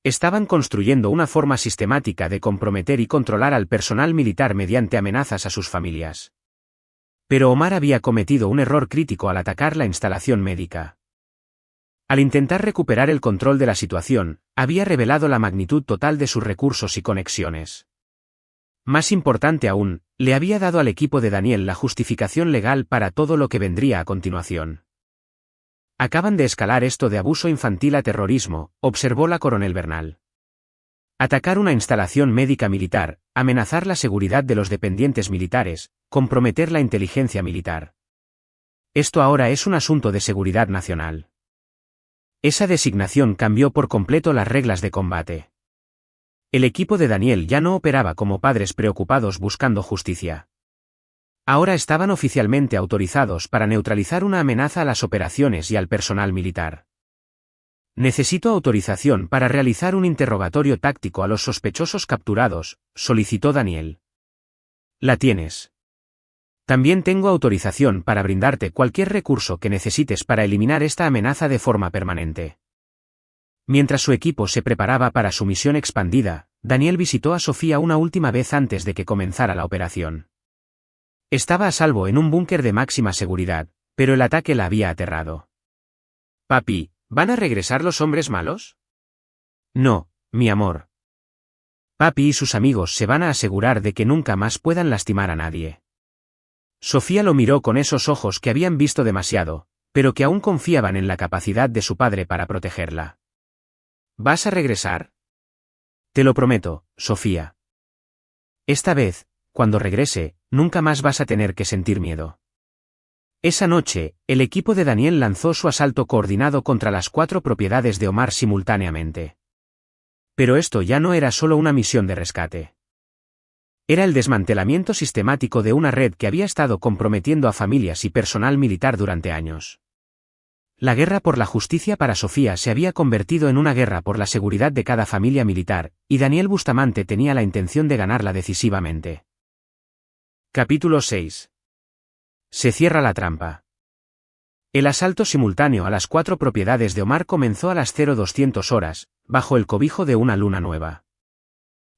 Estaban construyendo una forma sistemática de comprometer y controlar al personal militar mediante amenazas a sus familias. Pero Omar había cometido un error crítico al atacar la instalación médica. Al intentar recuperar el control de la situación, había revelado la magnitud total de sus recursos y conexiones. Más importante aún, le había dado al equipo de Daniel la justificación legal para todo lo que vendría a continuación. Acaban de escalar esto de abuso infantil a terrorismo, observó la coronel Bernal. Atacar una instalación médica militar, amenazar la seguridad de los dependientes militares, comprometer la inteligencia militar. Esto ahora es un asunto de seguridad nacional. Esa designación cambió por completo las reglas de combate. El equipo de Daniel ya no operaba como padres preocupados buscando justicia. Ahora estaban oficialmente autorizados para neutralizar una amenaza a las operaciones y al personal militar. Necesito autorización para realizar un interrogatorio táctico a los sospechosos capturados, solicitó Daniel. La tienes. También tengo autorización para brindarte cualquier recurso que necesites para eliminar esta amenaza de forma permanente. Mientras su equipo se preparaba para su misión expandida, Daniel visitó a Sofía una última vez antes de que comenzara la operación. Estaba a salvo en un búnker de máxima seguridad, pero el ataque la había aterrado. «Papi, ¿van a regresar los hombres malos?» «No, mi amor. Papi y sus amigos se van a asegurar de que nunca más puedan lastimar a nadie». Sofía lo miró con esos ojos que habían visto demasiado, pero que aún confiaban en la capacidad de su padre para protegerla. ¿Vas a regresar? Te lo prometo, Sofía. Esta vez, cuando regrese, nunca más vas a tener que sentir miedo. Esa noche, el equipo de Daniel lanzó su asalto coordinado contra las 4 propiedades de Omar simultáneamente. Pero esto ya no era solo una misión de rescate. Era el desmantelamiento sistemático de una red que había estado comprometiendo a familias y personal militar durante años. La guerra por la justicia para Sofía se había convertido en una guerra por la seguridad de cada familia militar, y Daniel Bustamante tenía la intención de ganarla decisivamente. Capítulo 6. Se cierra la trampa. El asalto simultáneo a las 4 propiedades de Omar comenzó a las 0200 horas, bajo el cobijo de una luna nueva.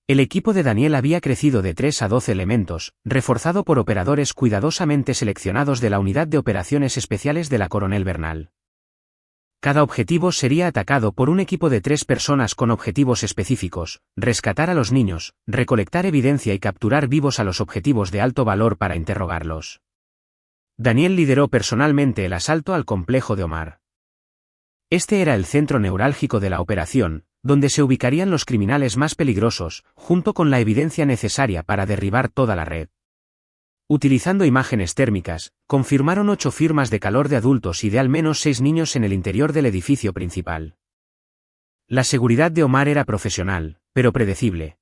El equipo de Daniel había crecido de 3 a 12 elementos, reforzado por operadores cuidadosamente seleccionados de la Unidad de Operaciones Especiales de la coronel Bernal. Cada objetivo sería atacado por un equipo de 3 personas con objetivos específicos: rescatar a los niños, recolectar evidencia y capturar vivos a los objetivos de alto valor para interrogarlos. Daniel lideró personalmente el asalto al complejo de Omar. Este era el centro neurálgico de la operación, donde se ubicarían los criminales más peligrosos, junto con la evidencia necesaria para derribar toda la red. Utilizando imágenes térmicas, confirmaron 8 firmas de calor de adultos y de al menos 6 niños en el interior del edificio principal. La seguridad de Omar era profesional, pero predecible.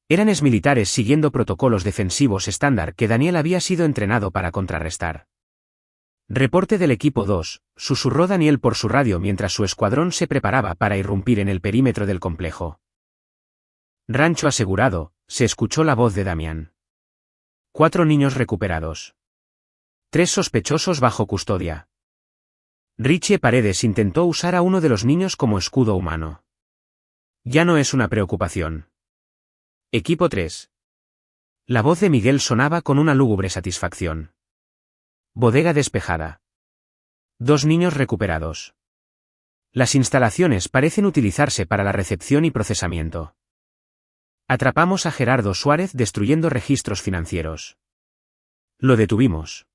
Eran exmilitares siguiendo protocolos defensivos estándar que Daniel había sido entrenado para contrarrestar. Reporte del equipo 2, susurró Daniel por su radio mientras su escuadrón se preparaba para irrumpir en el perímetro del complejo. Rancho asegurado, se escuchó la voz de Damián. 4 niños recuperados. 3 sospechosos bajo custodia. Richie Paredes intentó usar a uno de los niños como escudo humano. Ya no es una preocupación. Equipo 3. La voz de Miguel sonaba con una lúgubre satisfacción. Bodega despejada. 2 niños recuperados. Las instalaciones parecen utilizarse para la recepción y procesamiento. Atrapamos a Gerardo Suárez destruyendo registros financieros. Lo detuvimos.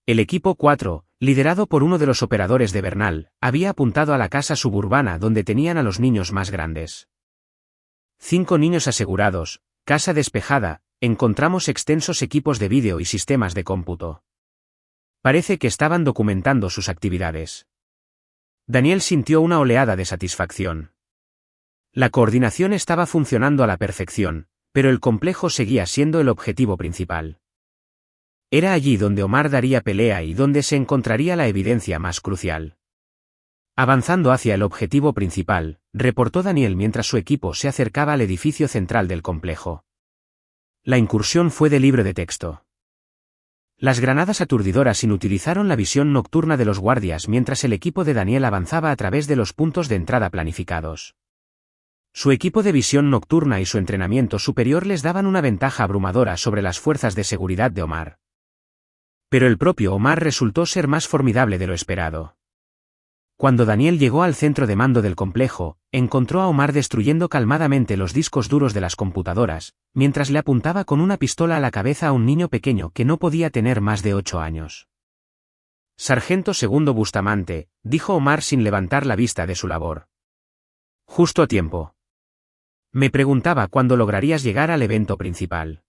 El equipo 4, liderado por uno de los operadores de Bernal, había apuntado a la casa suburbana donde tenían a los niños más grandes. 5 niños asegurados, casa despejada, encontramos extensos equipos de vídeo y sistemas de cómputo. Parece que estaban documentando sus actividades. Daniel sintió una oleada de satisfacción. La coordinación estaba funcionando a la perfección, pero el complejo seguía siendo el objetivo principal. Era allí donde Omar daría pelea y donde se encontraría la evidencia más crucial. Avanzando hacia el objetivo principal, reportó Daniel mientras su equipo se acercaba al edificio central del complejo. La incursión fue de libro de texto. Las granadas aturdidoras inutilizaron la visión nocturna de los guardias mientras el equipo de Daniel avanzaba a través de los puntos de entrada planificados. Su equipo de visión nocturna y su entrenamiento superior les daban una ventaja abrumadora sobre las fuerzas de seguridad de Omar. Pero el propio Omar resultó ser más formidable de lo esperado. Cuando Daniel llegó al centro de mando del complejo, encontró a Omar destruyendo calmadamente los discos duros de las computadoras, mientras le apuntaba con una pistola a la cabeza a un niño pequeño que no podía tener más de 8 años. Sargento segundo Bustamante, dijo Omar sin levantar la vista de su labor. Justo a tiempo. Me preguntaba cuándo lograrías llegar al evento principal.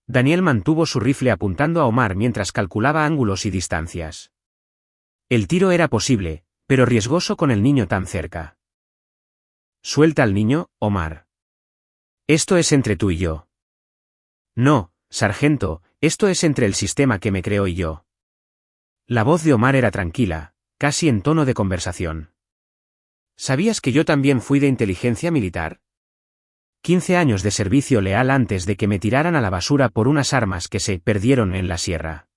Daniel mantuvo su rifle apuntando a Omar mientras calculaba ángulos y distancias. El tiro era posible, pero riesgoso con el niño tan cerca. Suelta al niño, Omar. Esto es entre tú y yo. No, sargento, esto es entre el sistema que me creó y yo. La voz de Omar era tranquila, casi en tono de conversación. ¿Sabías que yo también fui de inteligencia militar? 15 años de servicio leal antes de que me tiraran a la basura por unas armas que se perdieron en la sierra.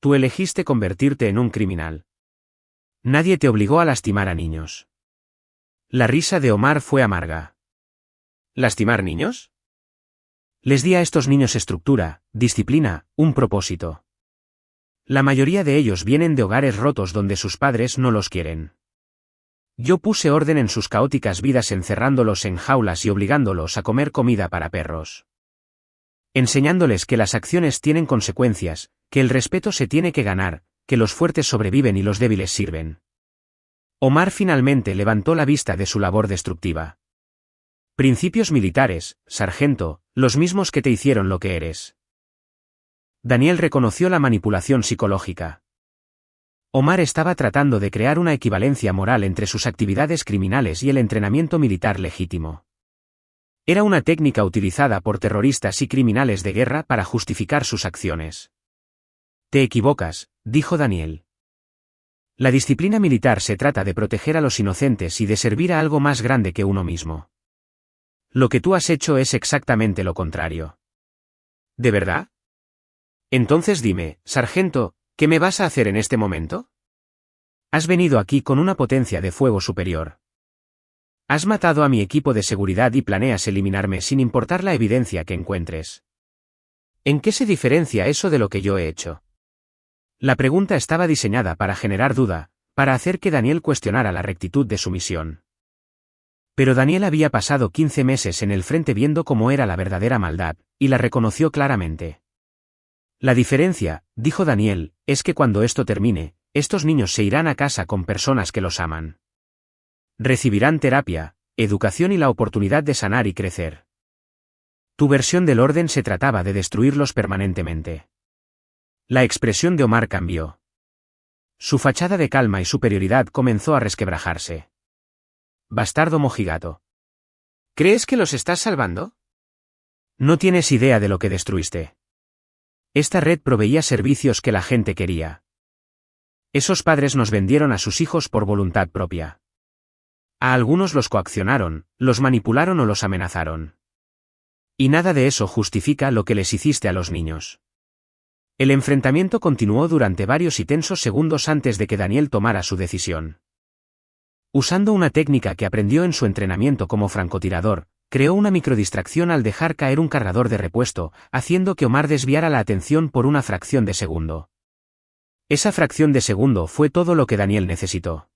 Tú elegiste convertirte en un criminal. Nadie te obligó a lastimar a niños. La risa de Omar fue amarga. ¿Lastimar niños? Les di a estos niños estructura, disciplina, un propósito. La mayoría de ellos vienen de hogares rotos donde sus padres no los quieren. Yo puse orden en sus caóticas vidas encerrándolos en jaulas y obligándolos a comer comida para perros. Enseñándoles que las acciones tienen consecuencias, que el respeto se tiene que ganar, que los fuertes sobreviven y los débiles sirven. Omar finalmente levantó la vista de su labor destructiva. Principios militares, sargento, los mismos que te hicieron lo que eres. Daniel reconoció la manipulación psicológica. Omar estaba tratando de crear una equivalencia moral entre sus actividades criminales y el entrenamiento militar legítimo. Era una técnica utilizada por terroristas y criminales de guerra para justificar sus acciones. Te equivocas, dijo Daniel. La disciplina militar se trata de proteger a los inocentes y de servir a algo más grande que uno mismo. Lo que tú has hecho es exactamente lo contrario. ¿De verdad? Entonces dime, sargento, ¿qué me vas a hacer en este momento? Has venido aquí con una potencia de fuego superior. Has matado a mi equipo de seguridad y planeas eliminarme sin importar la evidencia que encuentres. ¿En qué se diferencia eso de lo que yo he hecho? La pregunta estaba diseñada para generar duda, para hacer que Daniel cuestionara la rectitud de su misión. Pero Daniel había pasado 15 meses en el frente viendo cómo era la verdadera maldad, y la reconoció claramente. La diferencia, dijo Daniel, es que cuando esto termine, estos niños se irán a casa con personas que los aman. Recibirán terapia, educación y la oportunidad de sanar y crecer. Tu versión del orden se trataba de destruirlos permanentemente. La expresión de Omar cambió. Su fachada de calma y superioridad comenzó a resquebrajarse. Bastardo mojigato. ¿Crees que los estás salvando? No tienes idea de lo que destruiste. Esta red proveía servicios que la gente quería. Esos padres nos vendieron a sus hijos por voluntad propia. A algunos los coaccionaron, los manipularon o los amenazaron. Y nada de eso justifica lo que les hiciste a los niños. El enfrentamiento continuó durante varios y tensos segundos antes de que Daniel tomara su decisión. Usando una técnica que aprendió en su entrenamiento como francotirador, creó una microdistracción al dejar caer un cargador de repuesto, haciendo que Omar desviara la atención por una fracción de segundo. Esa fracción de segundo fue todo lo que Daniel necesitó.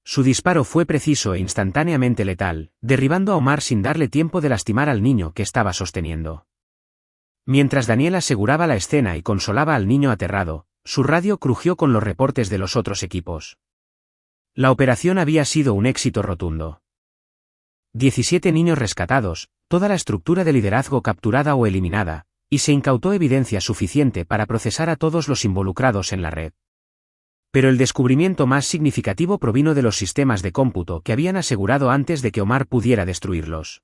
Su disparo fue preciso e instantáneamente letal, derribando a Omar sin darle tiempo de lastimar al niño que estaba sosteniendo. Mientras Daniel aseguraba la escena y consolaba al niño aterrado, su radio crujió con los reportes de los otros equipos. La operación había sido un éxito rotundo. 17 niños rescatados, toda la estructura de liderazgo capturada o eliminada, y se incautó evidencia suficiente para procesar a todos los involucrados en la red. Pero el descubrimiento más significativo provino de los sistemas de cómputo que habían asegurado antes de que Omar pudiera destruirlos.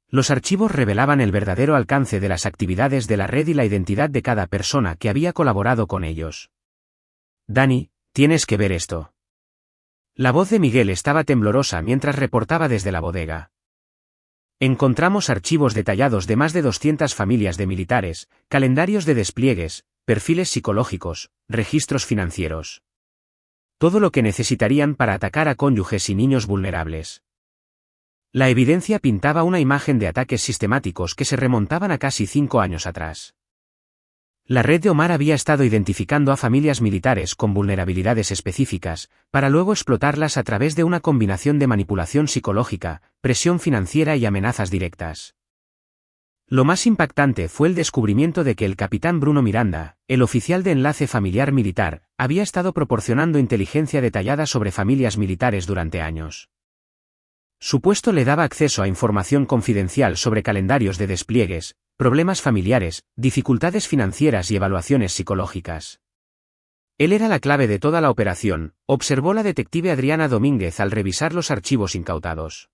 Los archivos revelaban el verdadero alcance de las actividades de la red y la identidad de cada persona que había colaborado con ellos. Dani, tienes que ver esto. La voz de Miguel estaba temblorosa mientras reportaba desde la bodega. Encontramos archivos detallados de más de 200 familias de militares, calendarios de despliegues, perfiles psicológicos, registros financieros. Todo lo que necesitarían para atacar a cónyuges y niños vulnerables. La evidencia pintaba una imagen de ataques sistemáticos que se remontaban a casi 5 años atrás. La red de Omar había estado identificando a familias militares con vulnerabilidades específicas, para luego explotarlas a través de una combinación de manipulación psicológica, presión financiera y amenazas directas. Lo más impactante fue el descubrimiento de que el capitán Bruno Miranda, el oficial de enlace familiar militar, había estado proporcionando inteligencia detallada sobre familias militares durante años. Su puesto le daba acceso a información confidencial sobre calendarios de despliegues, problemas familiares, dificultades financieras y evaluaciones psicológicas. Él era la clave de toda la operación, observó la detective Adriana Domínguez al revisar los archivos incautados.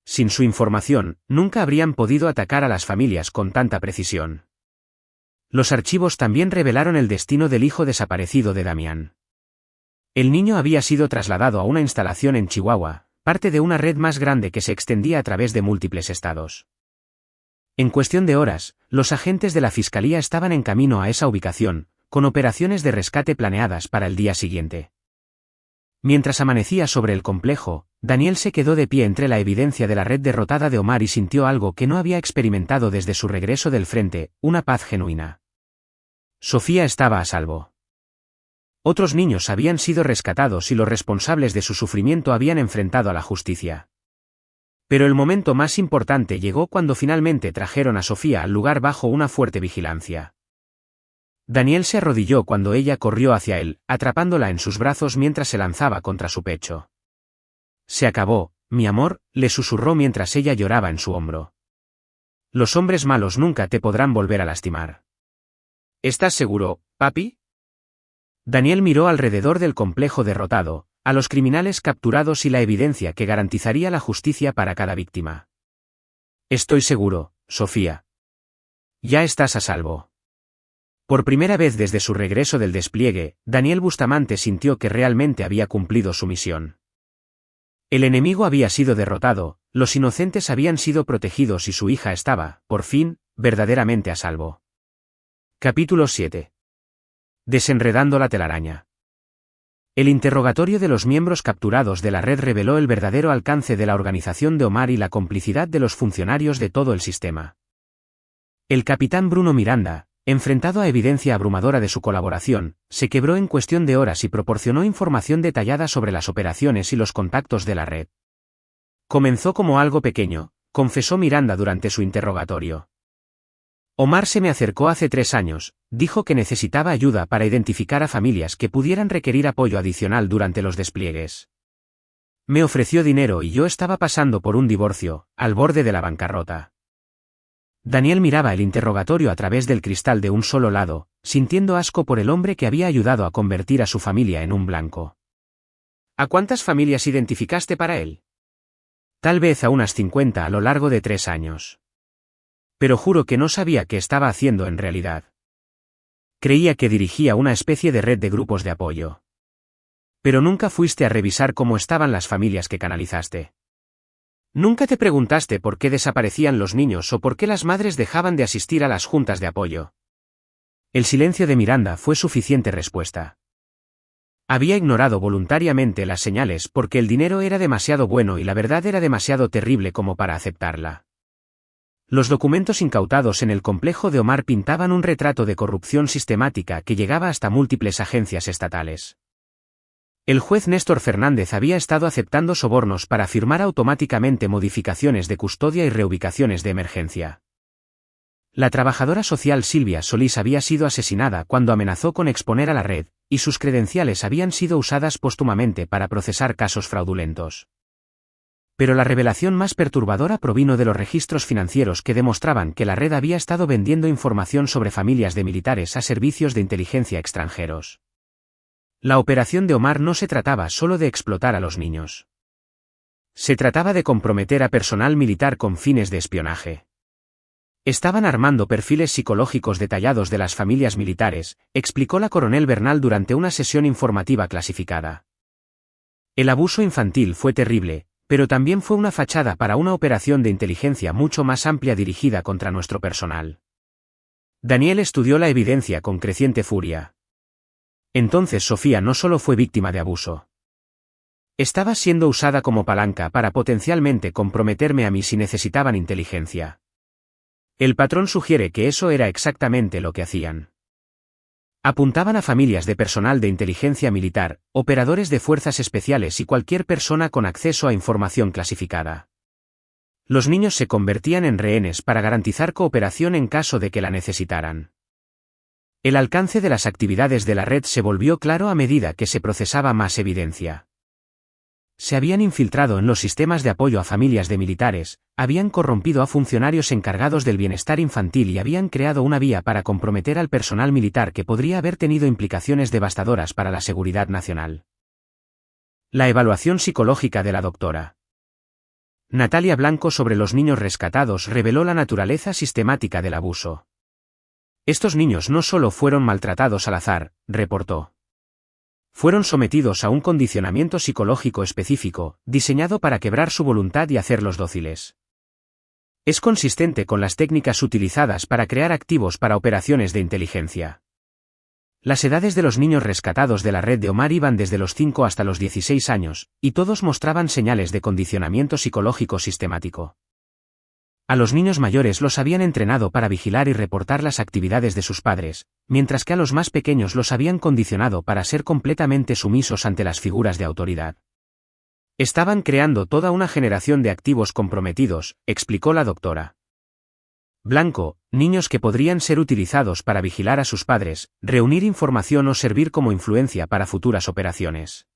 Sin su información, nunca habrían podido atacar a las familias con tanta precisión. Los archivos también revelaron el destino del hijo desaparecido de Damián. El niño había sido trasladado a una instalación en Chihuahua, parte de una red más grande que se extendía a través de múltiples estados. En cuestión de horas, los agentes de la Fiscalía estaban en camino a esa ubicación, con operaciones de rescate planeadas para el día siguiente. Mientras amanecía sobre el complejo, Daniel se quedó de pie entre la evidencia de la red derrotada de Omar y sintió algo que no había experimentado desde su regreso del frente, una paz genuina. Sofía estaba a salvo. Otros niños habían sido rescatados y los responsables de su sufrimiento habían enfrentado a la justicia. Pero el momento más importante llegó cuando finalmente trajeron a Sofía al lugar bajo una fuerte vigilancia. Daniel se arrodilló cuando ella corrió hacia él, atrapándola en sus brazos mientras se lanzaba contra su pecho. «Se acabó, mi amor», le susurró mientras ella lloraba en su hombro. «Los hombres malos nunca te podrán volver a lastimar». «¿Estás seguro, papi?» Daniel miró alrededor del complejo derrotado, a los criminales capturados y la evidencia que garantizaría la justicia para cada víctima. «Estoy seguro, Sofía. Ya estás a salvo». Por primera vez desde su regreso del despliegue, Daniel Bustamante sintió que realmente había cumplido su misión. El enemigo había sido derrotado, los inocentes habían sido protegidos y su hija estaba, por fin, verdaderamente a salvo. Capítulo 7. Desenredando la telaraña. El interrogatorio de los miembros capturados de la red reveló el verdadero alcance de la organización de Omar y la complicidad de los funcionarios de todo el sistema. El capitán Bruno Miranda, enfrentado a evidencia abrumadora de su colaboración, se quebró en cuestión de horas y proporcionó información detallada sobre las operaciones y los contactos de la red. Comenzó como algo pequeño, confesó Miranda durante su interrogatorio. Omar se me acercó hace 3 años, dijo que necesitaba ayuda para identificar a familias que pudieran requerir apoyo adicional durante los despliegues. Me ofreció dinero y yo estaba pasando por un divorcio, al borde de la bancarrota. Daniel miraba el interrogatorio a través del cristal de un solo lado, sintiendo asco por el hombre que había ayudado a convertir a su familia en un blanco. ¿A cuántas familias identificaste para él? Tal vez a unas 50 a lo largo de 3 años. Pero juro que no sabía qué estaba haciendo en realidad. Creía que dirigía una especie de red de grupos de apoyo. Pero nunca fuiste a revisar cómo estaban las familias que canalizaste. ¿Nunca te preguntaste por qué desaparecían los niños o por qué las madres dejaban de asistir a las juntas de apoyo? El silencio de Miranda fue suficiente respuesta. Había ignorado voluntariamente las señales porque el dinero era demasiado bueno y la verdad era demasiado terrible como para aceptarla. Los documentos incautados en el complejo de Omar pintaban un retrato de corrupción sistemática que llegaba hasta múltiples agencias estatales. El juez Néstor Fernández había estado aceptando sobornos para firmar automáticamente modificaciones de custodia y reubicaciones de emergencia. La trabajadora social Silvia Solís había sido asesinada cuando amenazó con exponer a la red, y sus credenciales habían sido usadas póstumamente para procesar casos fraudulentos. Pero la revelación más perturbadora provino de los registros financieros que demostraban que la red había estado vendiendo información sobre familias de militares a servicios de inteligencia extranjeros. La operación de Omar no se trataba solo de explotar a los niños. Se trataba de comprometer a personal militar con fines de espionaje. Estaban armando perfiles psicológicos detallados de las familias militares, explicó la coronel Bernal durante una sesión informativa clasificada. El abuso infantil fue terrible, pero también fue una fachada para una operación de inteligencia mucho más amplia dirigida contra nuestro personal. Daniel estudió la evidencia con creciente furia. Entonces Sofía no solo fue víctima de abuso. Estaba siendo usada como palanca para potencialmente comprometerme a mí si necesitaban inteligencia. El patrón sugiere que eso era exactamente lo que hacían. Apuntaban a familias de personal de inteligencia militar, operadores de fuerzas especiales y cualquier persona con acceso a información clasificada. Los niños se convertían en rehenes para garantizar cooperación en caso de que la necesitaran. El alcance de las actividades de la red se volvió claro a medida que se procesaba más evidencia. Se habían infiltrado en los sistemas de apoyo a familias de militares, habían corrompido a funcionarios encargados del bienestar infantil y habían creado una vía para comprometer al personal militar que podría haber tenido implicaciones devastadoras para la seguridad nacional. La evaluación psicológica de la doctora Natalia Blanco sobre los niños rescatados reveló la naturaleza sistemática del abuso. Estos niños no solo fueron maltratados al azar, reportó. Fueron sometidos a un condicionamiento psicológico específico, diseñado para quebrar su voluntad y hacerlos dóciles. Es consistente con las técnicas utilizadas para crear activos para operaciones de inteligencia. Las edades de los niños rescatados de la red de Omar iban desde los 5 hasta los 16 años, y todos mostraban señales de condicionamiento psicológico sistemático. A los niños mayores los habían entrenado para vigilar y reportar las actividades de sus padres, mientras que a los más pequeños los habían condicionado para ser completamente sumisos ante las figuras de autoridad. Estaban creando toda una generación de activos comprometidos, explicó la doctora Blanco, niños que podrían ser utilizados para vigilar a sus padres, reunir información o servir como influencia para futuras operaciones.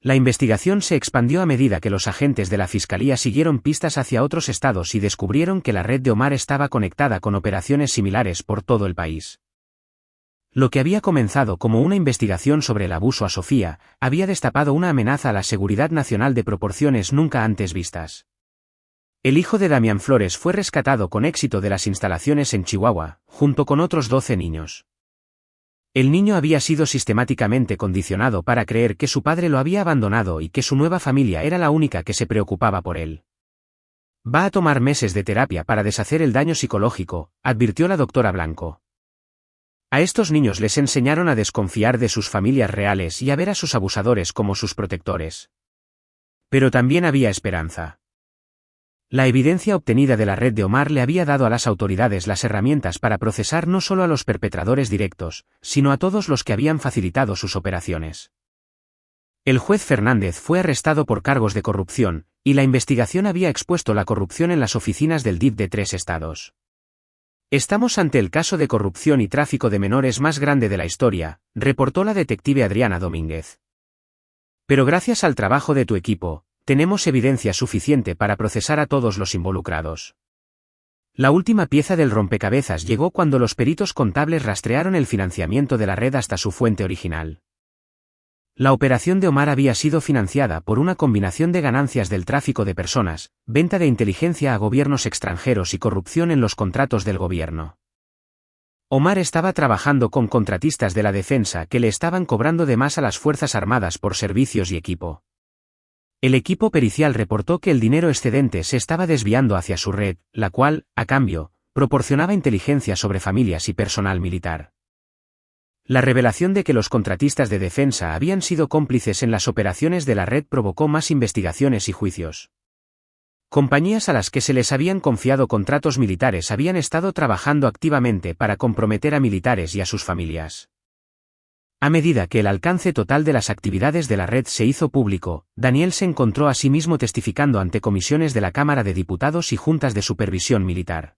La investigación se expandió a medida que los agentes de la Fiscalía siguieron pistas hacia otros estados y descubrieron que la red de Omar estaba conectada con operaciones similares por todo el país. Lo que había comenzado como una investigación sobre el abuso a Sofía, había destapado una amenaza a la seguridad nacional de proporciones nunca antes vistas. El hijo de Damián Flores fue rescatado con éxito de las instalaciones en Chihuahua, junto con otros 12 niños. El niño había sido sistemáticamente condicionado para creer que su padre lo había abandonado y que su nueva familia era la única que se preocupaba por él. Va a tomar meses de terapia para deshacer el daño psicológico, advirtió la doctora Blanco. A estos niños les enseñaron a desconfiar de sus familias reales y a ver a sus abusadores como sus protectores. Pero también había esperanza. La evidencia obtenida de la red de Omar le había dado a las autoridades las herramientas para procesar no solo a los perpetradores directos, sino a todos los que habían facilitado sus operaciones. El juez Fernández fue arrestado por cargos de corrupción, y la investigación había expuesto la corrupción en las oficinas del DIF de 3 estados. Estamos ante el caso de corrupción y tráfico de menores más grande de la historia, reportó la detective Adriana Domínguez. Pero gracias al trabajo de tu equipo, tenemos evidencia suficiente para procesar a todos los involucrados. La última pieza del rompecabezas llegó cuando los peritos contables rastrearon el financiamiento de la red hasta su fuente original. La operación de Omar había sido financiada por una combinación de ganancias del tráfico de personas, venta de inteligencia a gobiernos extranjeros y corrupción en los contratos del gobierno. Omar estaba trabajando con contratistas de la defensa que le estaban cobrando de más a las Fuerzas Armadas por servicios y equipo. El equipo pericial reportó que el dinero excedente se estaba desviando hacia su red, la cual, a cambio, proporcionaba inteligencia sobre familias y personal militar. La revelación de que los contratistas de defensa habían sido cómplices en las operaciones de la red provocó más investigaciones y juicios. Compañías a las que se les habían confiado contratos militares habían estado trabajando activamente para comprometer a militares y a sus familias. A medida que el alcance total de las actividades de la red se hizo público, Daniel se encontró a sí mismo testificando ante comisiones de la Cámara de Diputados y juntas de supervisión militar.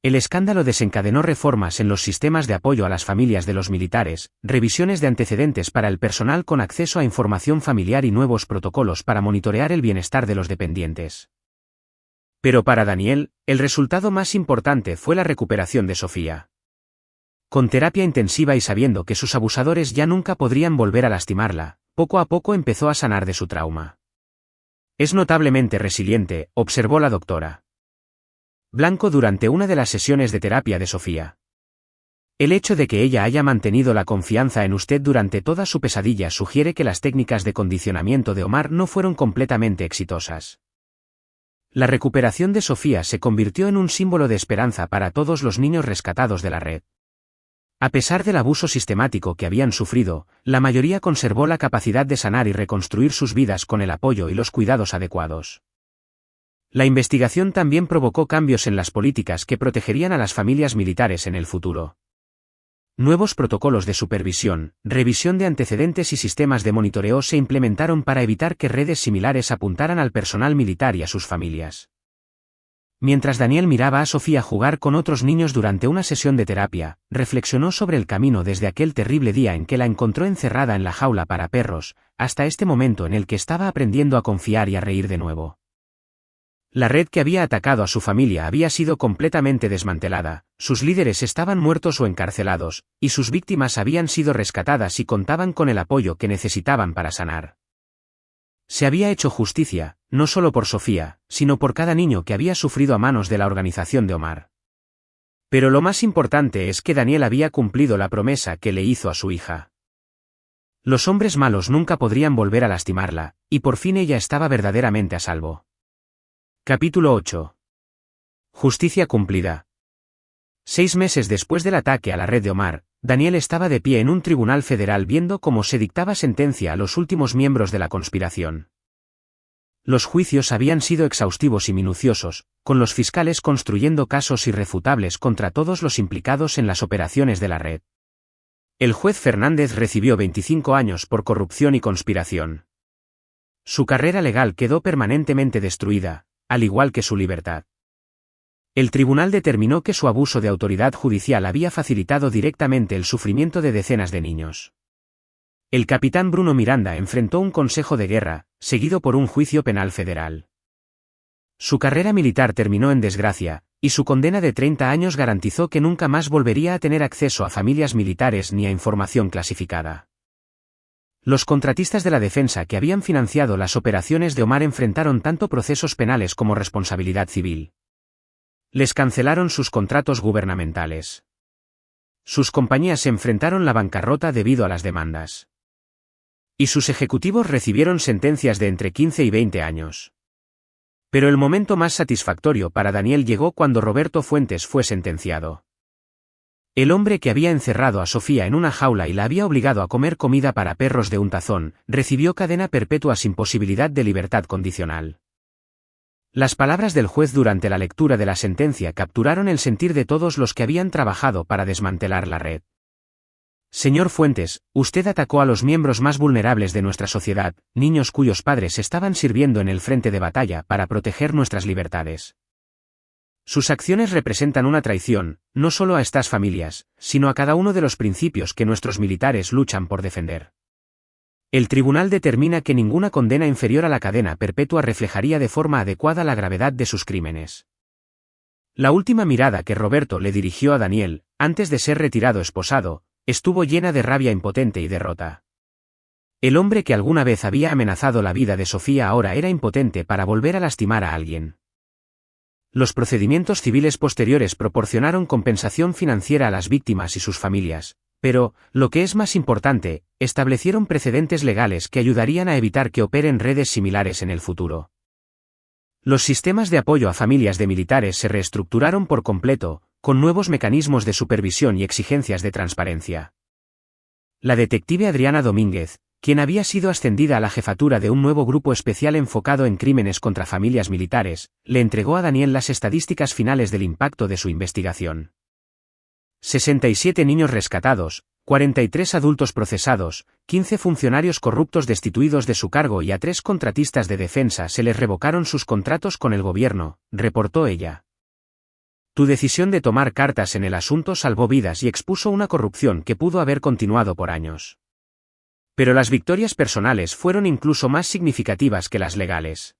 El escándalo desencadenó reformas en los sistemas de apoyo a las familias de los militares, revisiones de antecedentes para el personal con acceso a información familiar y nuevos protocolos para monitorear el bienestar de los dependientes. Pero para Daniel, el resultado más importante fue la recuperación de Sofía. Con terapia intensiva y sabiendo que sus abusadores ya nunca podrían volver a lastimarla, poco a poco empezó a sanar de su trauma. Es notablemente resiliente, observó la doctora Blanco durante una de las sesiones de terapia de Sofía. El hecho de que ella haya mantenido la confianza en usted durante toda su pesadilla sugiere que las técnicas de condicionamiento de Omar no fueron completamente exitosas. La recuperación de Sofía se convirtió en un símbolo de esperanza para todos los niños rescatados de la red. A pesar del abuso sistemático que habían sufrido, la mayoría conservó la capacidad de sanar y reconstruir sus vidas con el apoyo y los cuidados adecuados. La investigación también provocó cambios en las políticas que protegerían a las familias militares en el futuro. Nuevos protocolos de supervisión, revisión de antecedentes y sistemas de monitoreo se implementaron para evitar que redes similares apuntaran al personal militar y a sus familias. Mientras Daniel miraba a Sofía jugar con otros niños durante una sesión de terapia, reflexionó sobre el camino desde aquel terrible día en que la encontró encerrada en la jaula para perros, hasta este momento en el que estaba aprendiendo a confiar y a reír de nuevo. La red que había atacado a su familia había sido completamente desmantelada, sus líderes estaban muertos o encarcelados, y sus víctimas habían sido rescatadas y contaban con el apoyo que necesitaban para sanar. Se había hecho justicia, no solo por Sofía, sino por cada niño que había sufrido a manos de la organización de Omar. Pero lo más importante es que Daniel había cumplido la promesa que le hizo a su hija. Los hombres malos nunca podrían volver a lastimarla, y por fin ella estaba verdaderamente a salvo. Capítulo 8. Justicia cumplida. 6 meses después del ataque a la red de Omar, Daniel estaba de pie en un tribunal federal viendo cómo se dictaba sentencia a los últimos miembros de la conspiración. Los juicios habían sido exhaustivos y minuciosos, con los fiscales construyendo casos irrefutables contra todos los implicados en las operaciones de la red. El juez Fernández recibió 25 años por corrupción y conspiración. Su carrera legal quedó permanentemente destruida, al igual que su libertad. El tribunal determinó que su abuso de autoridad judicial había facilitado directamente el sufrimiento de decenas de niños. El capitán Bruno Miranda enfrentó un consejo de guerra, seguido por un juicio penal federal. Su carrera militar terminó en desgracia, y su condena de 30 años garantizó que nunca más volvería a tener acceso a familias militares ni a información clasificada. Los contratistas de la defensa que habían financiado las operaciones de Omar enfrentaron tanto procesos penales como responsabilidad civil. Les cancelaron sus contratos gubernamentales. Sus compañías se enfrentaron a la bancarrota debido a las demandas. Y sus ejecutivos recibieron sentencias de entre 15 y 20 años. Pero el momento más satisfactorio para Daniel llegó cuando Roberto Fuentes fue sentenciado. El hombre que había encerrado a Sofía en una jaula y la había obligado a comer comida para perros de un tazón, recibió cadena perpetua sin posibilidad de libertad condicional. Las palabras del juez durante la lectura de la sentencia capturaron el sentir de todos los que habían trabajado para desmantelar la red. Señor Fuentes, usted atacó a los miembros más vulnerables de nuestra sociedad, niños cuyos padres estaban sirviendo en el frente de batalla para proteger nuestras libertades. Sus acciones representan una traición, no solo a estas familias, sino a cada uno de los principios que nuestros militares luchan por defender. El tribunal determina que ninguna condena inferior a la cadena perpetua reflejaría de forma adecuada la gravedad de sus crímenes. La última mirada que Roberto le dirigió a Daniel, antes de ser retirado esposado, estuvo llena de rabia impotente y derrota. El hombre que alguna vez había amenazado la vida de Sofía ahora era impotente para volver a lastimar a alguien. Los procedimientos civiles posteriores proporcionaron compensación financiera a las víctimas y sus familias, pero, lo que es más importante, establecieron precedentes legales que ayudarían a evitar que operen redes similares en el futuro. Los sistemas de apoyo a familias de militares se reestructuraron por completo, con nuevos mecanismos de supervisión y exigencias de transparencia. La detective Adriana Domínguez, quien había sido ascendida a la jefatura de un nuevo grupo especial enfocado en crímenes contra familias militares, le entregó a Daniel las estadísticas finales del impacto de su investigación. 67 niños rescatados, 43 adultos procesados, 15 funcionarios corruptos destituidos de su cargo y a 3 contratistas de defensa se les revocaron sus contratos con el gobierno, reportó ella. Tu decisión de tomar cartas en el asunto salvó vidas y expuso una corrupción que pudo haber continuado por años. Pero las victorias personales fueron incluso más significativas que las legales.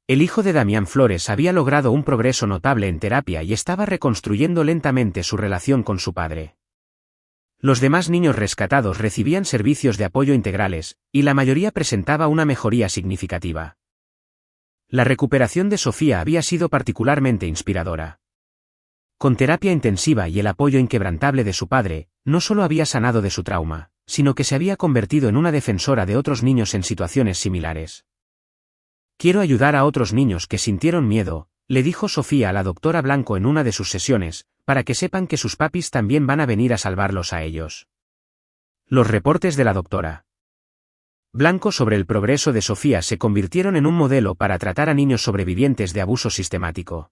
El hijo de Damián Flores había logrado un progreso notable en terapia y estaba reconstruyendo lentamente su relación con su padre. Los demás niños rescatados recibían servicios de apoyo integrales, y la mayoría presentaba una mejoría significativa. La recuperación de Sofía había sido particularmente inspiradora. Con terapia intensiva y el apoyo inquebrantable de su padre, no solo había sanado de su trauma, sino que se había convertido en una defensora de otros niños en situaciones similares. Quiero ayudar a otros niños que sintieron miedo, le dijo Sofía a la doctora Blanco en una de sus sesiones, para que sepan que sus papis también van a venir a salvarlos a ellos. Los reportes de la doctora. Blanco sobre el progreso de Sofía se convirtieron en un modelo para tratar a niños sobrevivientes de abuso sistemático.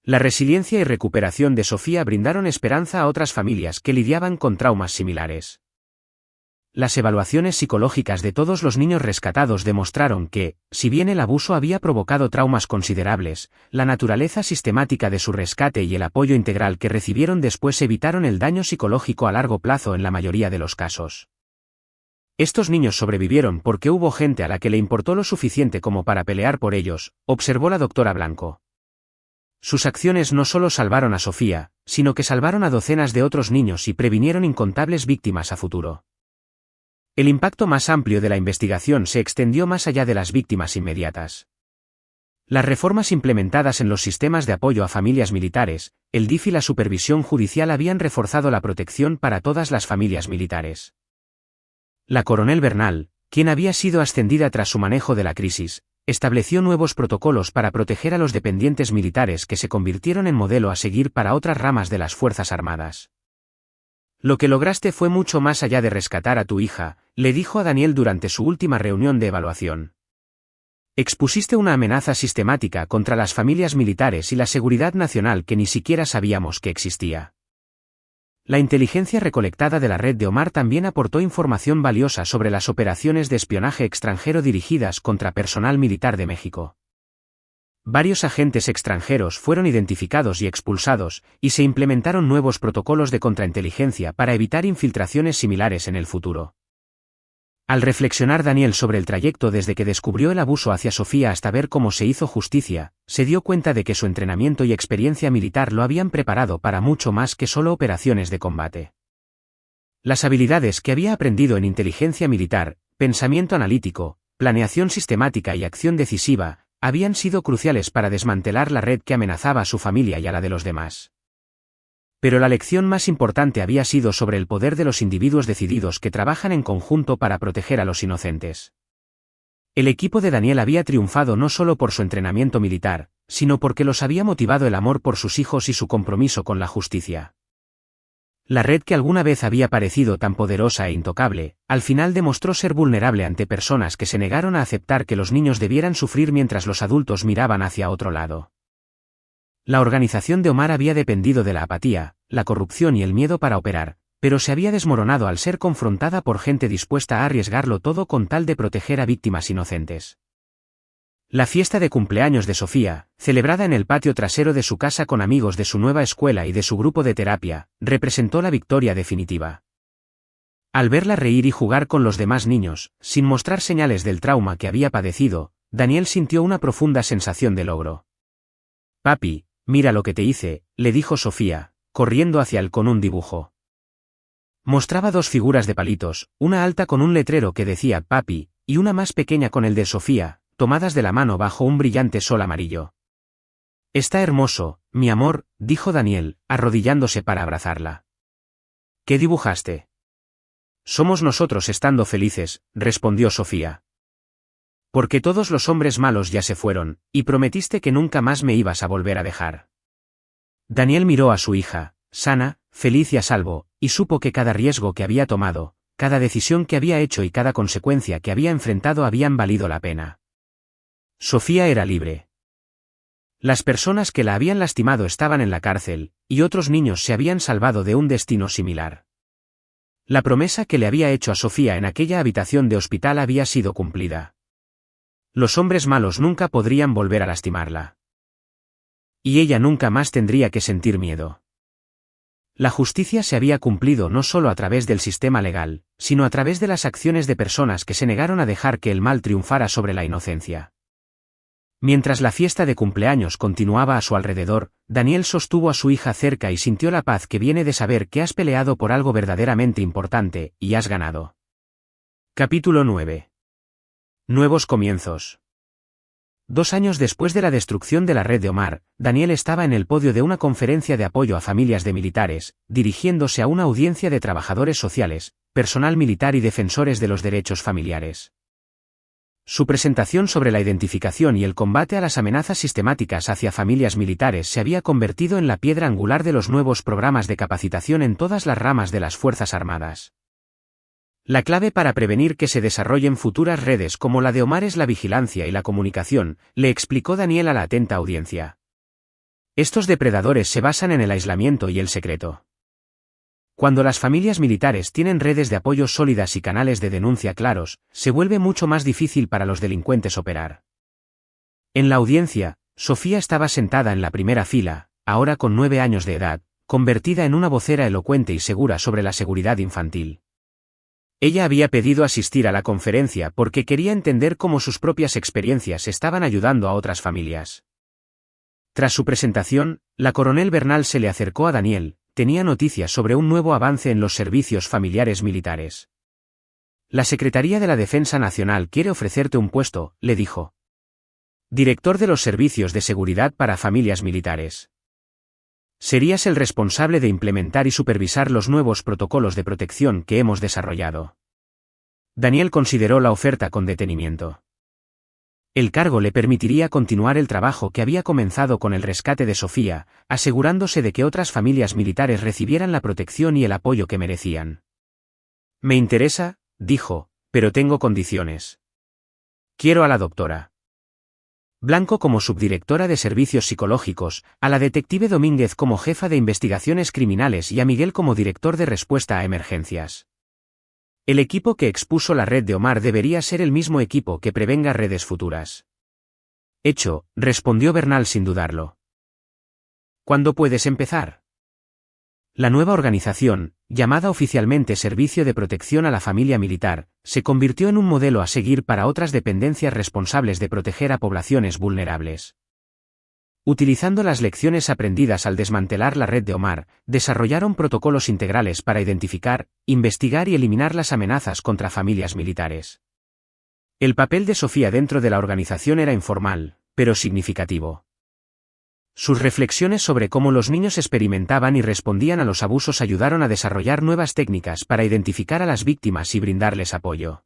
La resiliencia y recuperación de Sofía brindaron esperanza a otras familias que lidiaban con traumas similares. Las evaluaciones psicológicas de todos los niños rescatados demostraron que, si bien el abuso había provocado traumas considerables, la naturaleza sistemática de su rescate y el apoyo integral que recibieron después evitaron el daño psicológico a largo plazo en la mayoría de los casos. Estos niños sobrevivieron porque hubo gente a la que le importó lo suficiente como para pelear por ellos, observó la doctora Blanco. Sus acciones no solo salvaron a Sofía, sino que salvaron a docenas de otros niños y previnieron incontables víctimas a futuro. El impacto más amplio de la investigación se extendió más allá de las víctimas inmediatas. Las reformas implementadas en los sistemas de apoyo a familias militares, el DIF y la supervisión judicial habían reforzado la protección para todas las familias militares. La coronel Bernal, quien había sido ascendida tras su manejo de la crisis, estableció nuevos protocolos para proteger a los dependientes militares que se convirtieron en modelo a seguir para otras ramas de las Fuerzas Armadas. Lo que lograste fue mucho más allá de rescatar a tu hija, le dijo a Daniel durante su última reunión de evaluación. Expusiste una amenaza sistemática contra las familias militares y la seguridad nacional que ni siquiera sabíamos que existía. La inteligencia recolectada de la red de Omar también aportó información valiosa sobre las operaciones de espionaje extranjero dirigidas contra personal militar de México. Varios agentes extranjeros fueron identificados y expulsados, y se implementaron nuevos protocolos de contrainteligencia para evitar infiltraciones similares en el futuro. Al reflexionar Daniel sobre el trayecto desde que descubrió el abuso hacia Sofía hasta ver cómo se hizo justicia, se dio cuenta de que su entrenamiento y experiencia militar lo habían preparado para mucho más que solo operaciones de combate. Las habilidades que había aprendido en inteligencia militar, pensamiento analítico, planeación sistemática y acción decisiva, habían sido cruciales para desmantelar la red que amenazaba a su familia y a la de los demás. Pero la lección más importante había sido sobre el poder de los individuos decididos que trabajan en conjunto para proteger a los inocentes. El equipo de Daniel había triunfado no solo por su entrenamiento militar, sino porque los había motivado el amor por sus hijos y su compromiso con la justicia. La red que alguna vez había parecido tan poderosa e intocable, al final demostró ser vulnerable ante personas que se negaron a aceptar que los niños debieran sufrir mientras los adultos miraban hacia otro lado. La organización de Omar había dependido de la apatía, la corrupción y el miedo para operar, pero se había desmoronado al ser confrontada por gente dispuesta a arriesgarlo todo con tal de proteger a víctimas inocentes. La fiesta de cumpleaños de Sofía, celebrada en el patio trasero de su casa con amigos de su nueva escuela y de su grupo de terapia, representó la victoria definitiva. Al verla reír y jugar con los demás niños, sin mostrar señales del trauma que había padecido, Daniel sintió una profunda sensación de logro. «Papi, mira lo que te hice», le dijo Sofía, corriendo hacia él con un dibujo. Mostraba dos figuras de palitos, una alta con un letrero que decía «Papi», y una más pequeña con el de Sofía, tomadas de la mano bajo un brillante sol amarillo. «Está hermoso, mi amor», dijo Daniel, arrodillándose para abrazarla. «¿Qué dibujaste?» «Somos nosotros estando felices», respondió Sofía. «Porque todos los hombres malos ya se fueron, y prometiste que nunca más me ibas a volver a dejar». Daniel miró a su hija, sana, feliz y a salvo, y supo que cada riesgo que había tomado, cada decisión que había hecho y cada consecuencia que había enfrentado habían valido la pena. Sofía era libre. Las personas que la habían lastimado estaban en la cárcel, y otros niños se habían salvado de un destino similar. La promesa que le había hecho a Sofía en aquella habitación de hospital había sido cumplida. Los hombres malos nunca podrían volver a lastimarla. Y ella nunca más tendría que sentir miedo. La justicia se había cumplido no solo a través del sistema legal, sino a través de las acciones de personas que se negaron a dejar que el mal triunfara sobre la inocencia. Mientras la fiesta de cumpleaños continuaba a su alrededor, Daniel sostuvo a su hija cerca y sintió la paz que viene de saber que has peleado por algo verdaderamente importante, y has ganado. Capítulo 9. Nuevos comienzos. 2 años después de la destrucción de la red de Omar, Daniel estaba en el podio de una conferencia de apoyo a familias de militares, dirigiéndose a una audiencia de trabajadores sociales, personal militar y defensores de los derechos familiares. Su presentación sobre la identificación y el combate a las amenazas sistemáticas hacia familias militares se había convertido en la piedra angular de los nuevos programas de capacitación en todas las ramas de las Fuerzas Armadas. La clave para prevenir que se desarrollen futuras redes como la de Omar es la vigilancia y la comunicación, le explicó Daniel a la atenta audiencia. Estos depredadores se basan en el aislamiento y el secreto. Cuando las familias militares tienen redes de apoyo sólidas y canales de denuncia claros, se vuelve mucho más difícil para los delincuentes operar. En la audiencia, Sofía estaba sentada en la primera fila, ahora con 9 años de edad, convertida en una vocera elocuente y segura sobre la seguridad infantil. Ella había pedido asistir a la conferencia porque quería entender cómo sus propias experiencias estaban ayudando a otras familias. Tras su presentación, la coronel Bernal se le acercó a Daniel. Tenía noticias sobre un nuevo avance en los servicios familiares militares. La Secretaría de la Defensa Nacional quiere ofrecerte un puesto, le dijo. Director de los Servicios de Seguridad para Familias Militares. Serías el responsable de implementar y supervisar los nuevos protocolos de protección que hemos desarrollado. Daniel consideró la oferta con detenimiento. El cargo le permitiría continuar el trabajo que había comenzado con el rescate de Sofía, asegurándose de que otras familias militares recibieran la protección y el apoyo que merecían. Me interesa, dijo, pero tengo condiciones. Quiero a la doctora Blanco como subdirectora de servicios psicológicos, a la detective Domínguez como jefa de investigaciones criminales y a Miguel como director de respuesta a emergencias. El equipo que expuso la red de Omar debería ser el mismo equipo que prevenga redes futuras. Hecho, respondió Bernal sin dudarlo. ¿Cuándo puedes empezar? La nueva organización, llamada oficialmente Servicio de Protección a la Familia Militar, se convirtió en un modelo a seguir para otras dependencias responsables de proteger a poblaciones vulnerables. Utilizando las lecciones aprendidas al desmantelar la red de Omar, desarrollaron protocolos integrales para identificar, investigar y eliminar las amenazas contra familias militares. El papel de Sofía dentro de la organización era informal, pero significativo. Sus reflexiones sobre cómo los niños experimentaban y respondían a los abusos ayudaron a desarrollar nuevas técnicas para identificar a las víctimas y brindarles apoyo.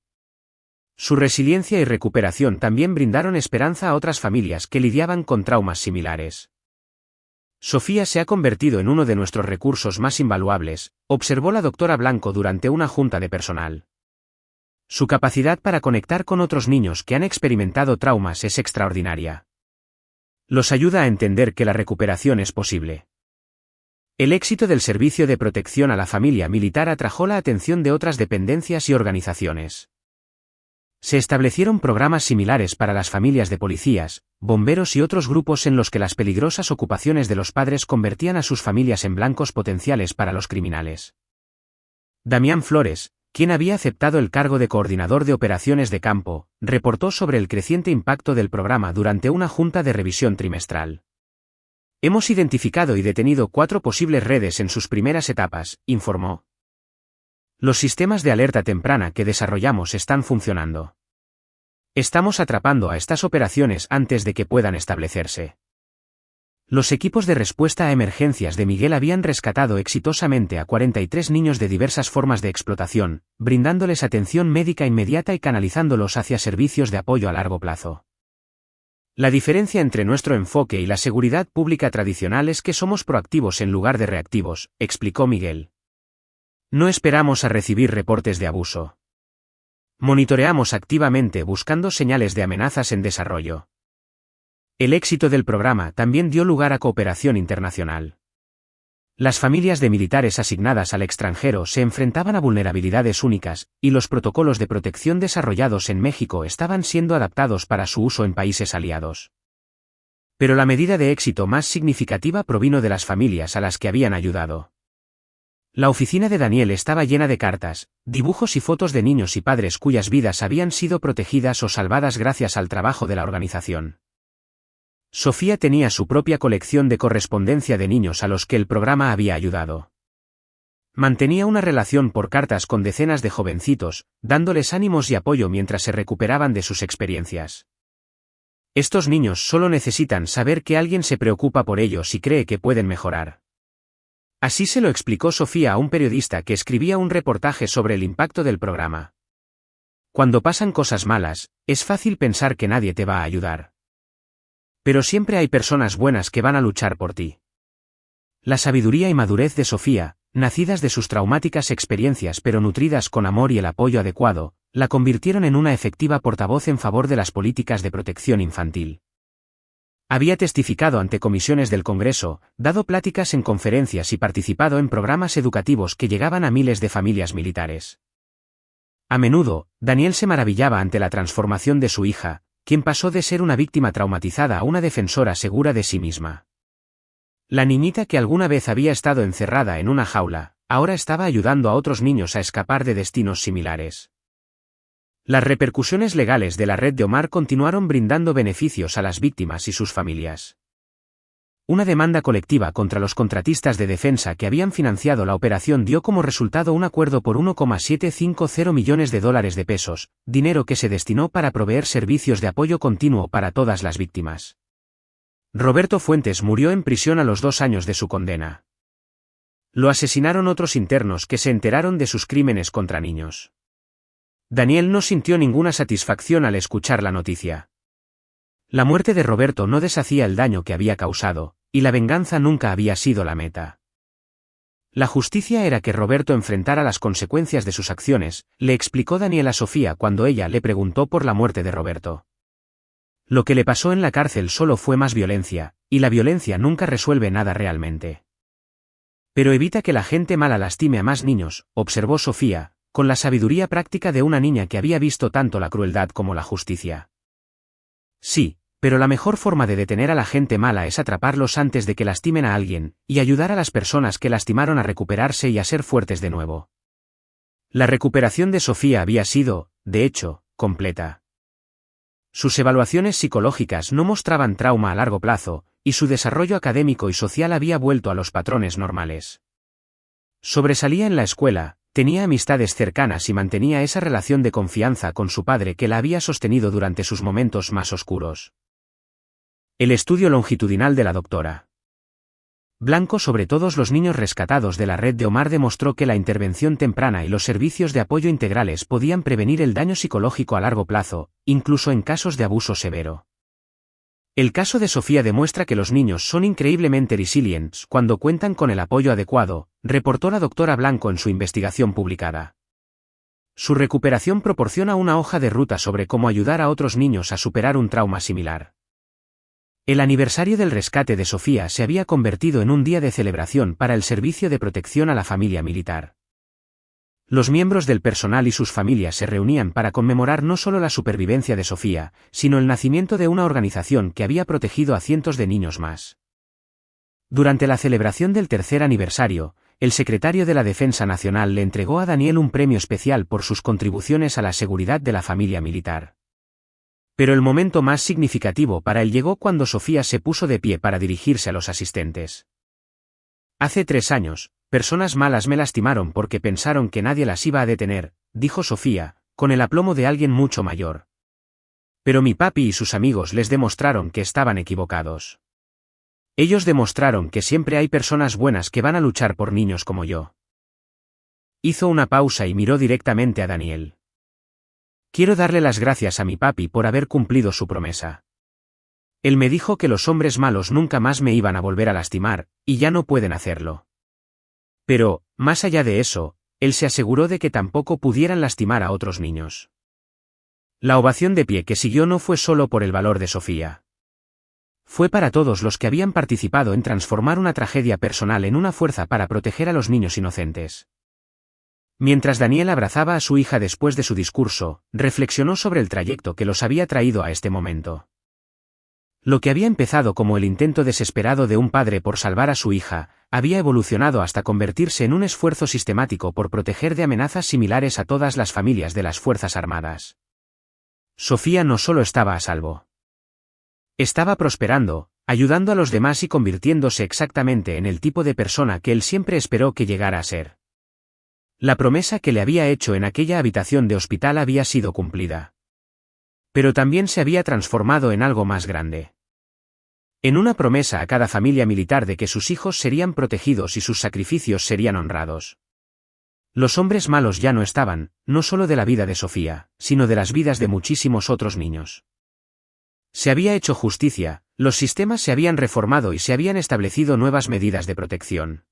Su resiliencia y recuperación también brindaron esperanza a otras familias que lidiaban con traumas similares. Sofía se ha convertido en uno de nuestros recursos más invaluables, observó la doctora Blanco durante una junta de personal. Su capacidad para conectar con otros niños que han experimentado traumas es extraordinaria. Los ayuda a entender que la recuperación es posible. El éxito del Servicio de Protección a la Familia Militar atrajo la atención de otras dependencias y organizaciones. Se establecieron programas similares para las familias de policías, bomberos y otros grupos en los que las peligrosas ocupaciones de los padres convertían a sus familias en blancos potenciales para los criminales. Damián Flores, quien había aceptado el cargo de coordinador de operaciones de campo, reportó sobre el creciente impacto del programa durante una junta de revisión trimestral. Hemos identificado y detenido 4 posibles redes en sus primeras etapas, informó. Los sistemas de alerta temprana que desarrollamos están funcionando. Estamos atrapando a estas operaciones antes de que puedan establecerse. Los equipos de respuesta a emergencias de Miguel habían rescatado exitosamente a 43 niños de diversas formas de explotación, brindándoles atención médica inmediata y canalizándolos hacia servicios de apoyo a largo plazo. La diferencia entre nuestro enfoque y la seguridad pública tradicional es que somos proactivos en lugar de reactivos, explicó Miguel. No esperamos a recibir reportes de abuso. Monitoreamos activamente buscando señales de amenazas en desarrollo. El éxito del programa también dio lugar a cooperación internacional. Las familias de militares asignadas al extranjero se enfrentaban a vulnerabilidades únicas, y los protocolos de protección desarrollados en México estaban siendo adaptados para su uso en países aliados. Pero la medida de éxito más significativa provino de las familias a las que habían ayudado. La oficina de Daniel estaba llena de cartas, dibujos y fotos de niños y padres cuyas vidas habían sido protegidas o salvadas gracias al trabajo de la organización. Sofía tenía su propia colección de correspondencia de niños a los que el programa había ayudado. Mantenía una relación por cartas con decenas de jovencitos, dándoles ánimos y apoyo mientras se recuperaban de sus experiencias. Estos niños solo necesitan saber que alguien se preocupa por ellos y cree que pueden mejorar. Así se lo explicó Sofía a un periodista que escribía un reportaje sobre el impacto del programa. Cuando pasan cosas malas, es fácil pensar que nadie te va a ayudar. Pero siempre hay personas buenas que van a luchar por ti. La sabiduría y madurez de Sofía nacidas de sus traumáticas experiencias pero nutridas con amor y el apoyo adecuado, la convirtieron en una efectiva portavoz en favor de las políticas de protección infantil. Había testificado ante comisiones del Congreso, dado pláticas en conferencias y participado en programas educativos que llegaban a miles de familias militares. A menudo, Daniel se maravillaba ante la transformación de su hija, quien pasó de ser una víctima traumatizada a una defensora segura de sí misma. La niñita que alguna vez había estado encerrada en una jaula, ahora estaba ayudando a otros niños a escapar de destinos similares. Las repercusiones legales de la red de Omar continuaron brindando beneficios a las víctimas y sus familias. Una demanda colectiva contra los contratistas de defensa que habían financiado la operación dio como resultado un acuerdo por $1,750 millones de pesos, dinero que se destinó para proveer servicios de apoyo continuo para todas las víctimas. Roberto Fuentes murió en prisión a los 2 años de su condena. Lo asesinaron otros internos que se enteraron de sus crímenes contra niños. Daniel no sintió ninguna satisfacción al escuchar la noticia. La muerte de Roberto no deshacía el daño que había causado, y la venganza nunca había sido la meta. La justicia era que Roberto enfrentara las consecuencias de sus acciones, le explicó Daniel a Sofía cuando ella le preguntó por la muerte de Roberto. Lo que le pasó en la cárcel solo fue más violencia, y la violencia nunca resuelve nada realmente. Pero evita que la gente mala lastime a más niños, observó Sofía, con la sabiduría práctica de una niña que había visto tanto la crueldad como la justicia. Sí, pero la mejor forma de detener a la gente mala es atraparlos antes de que lastimen a alguien, y ayudar a las personas que lastimaron a recuperarse y a ser fuertes de nuevo. La recuperación de Sofía había sido, de hecho, completa. Sus evaluaciones psicológicas no mostraban trauma a largo plazo, y su desarrollo académico y social había vuelto a los patrones normales. Sobresalía en la escuela, tenía amistades cercanas y mantenía esa relación de confianza con su padre que la había sostenido durante sus momentos más oscuros. El estudio longitudinal de la doctora Blanco sobre todos los niños rescatados de la red de Omar demostró que la intervención temprana y los servicios de apoyo integrales podían prevenir el daño psicológico a largo plazo, incluso en casos de abuso severo. El caso de Sofía demuestra que los niños son increíblemente resilientes cuando cuentan con el apoyo adecuado, reportó la doctora Blanco en su investigación publicada. Su recuperación proporciona una hoja de ruta sobre cómo ayudar a otros niños a superar un trauma similar. El aniversario del rescate de Sofía se había convertido en un día de celebración para el Servicio de Protección a la Familia Militar. Los miembros del personal y sus familias se reunían para conmemorar no solo la supervivencia de Sofía, sino el nacimiento de una organización que había protegido a cientos de niños más. Durante la celebración del 3er aniversario, el secretario de la Defensa Nacional le entregó a Daniel un premio especial por sus contribuciones a la seguridad de la familia militar. Pero el momento más significativo para él llegó cuando Sofía se puso de pie para dirigirse a los asistentes. Hace 3 años, personas malas me lastimaron porque pensaron que nadie las iba a detener, dijo Sofía, con el aplomo de alguien mucho mayor. Pero mi papi y sus amigos les demostraron que estaban equivocados. Ellos demostraron que siempre hay personas buenas que van a luchar por niños como yo. Hizo una pausa y miró directamente a Daniel. Quiero darle las gracias a mi papi por haber cumplido su promesa. Él me dijo que los hombres malos nunca más me iban a volver a lastimar, y ya no pueden hacerlo. Pero, más allá de eso, él se aseguró de que tampoco pudieran lastimar a otros niños. La ovación de pie que siguió no fue solo por el valor de Sofía. Fue para todos los que habían participado en transformar una tragedia personal en una fuerza para proteger a los niños inocentes. Mientras Daniel abrazaba a su hija después de su discurso, reflexionó sobre el trayecto que los había traído a este momento. Lo que había empezado como el intento desesperado de un padre por salvar a su hija, había evolucionado hasta convertirse en un esfuerzo sistemático por proteger de amenazas similares a todas las familias de las Fuerzas Armadas. Sofía no solo estaba a salvo. Estaba prosperando, ayudando a los demás y convirtiéndose exactamente en el tipo de persona que él siempre esperó que llegara a ser. La promesa que le había hecho en aquella habitación de hospital había sido cumplida. Pero también se había transformado en algo más grande. En una promesa a cada familia militar de que sus hijos serían protegidos y sus sacrificios serían honrados. Los hombres malos ya no estaban, no solo de la vida de Sofía, sino de las vidas de muchísimos otros niños. Se había hecho justicia, los sistemas se habían reformado y se habían establecido nuevas medidas de protección.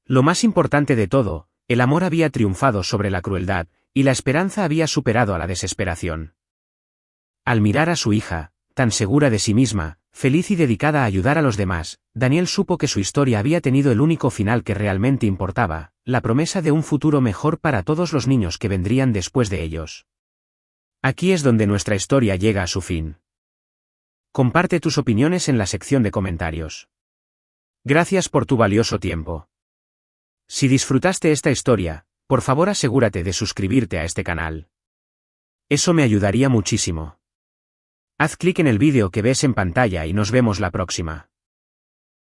Lo más importante de todo, el amor había triunfado sobre la crueldad, y la esperanza había superado a la desesperación. Al mirar a su hija, tan segura de sí misma, feliz y dedicada a ayudar a los demás, Daniel supo que su historia había tenido el único final que realmente importaba, la promesa de un futuro mejor para todos los niños que vendrían después de ellos. Aquí es donde nuestra historia llega a su fin. Comparte tus opiniones en la sección de comentarios. Gracias por tu valioso tiempo. Si disfrutaste esta historia, por favor asegúrate de suscribirte a este canal. Eso me ayudaría muchísimo. Haz clic en el vídeo que ves en pantalla y nos vemos la próxima.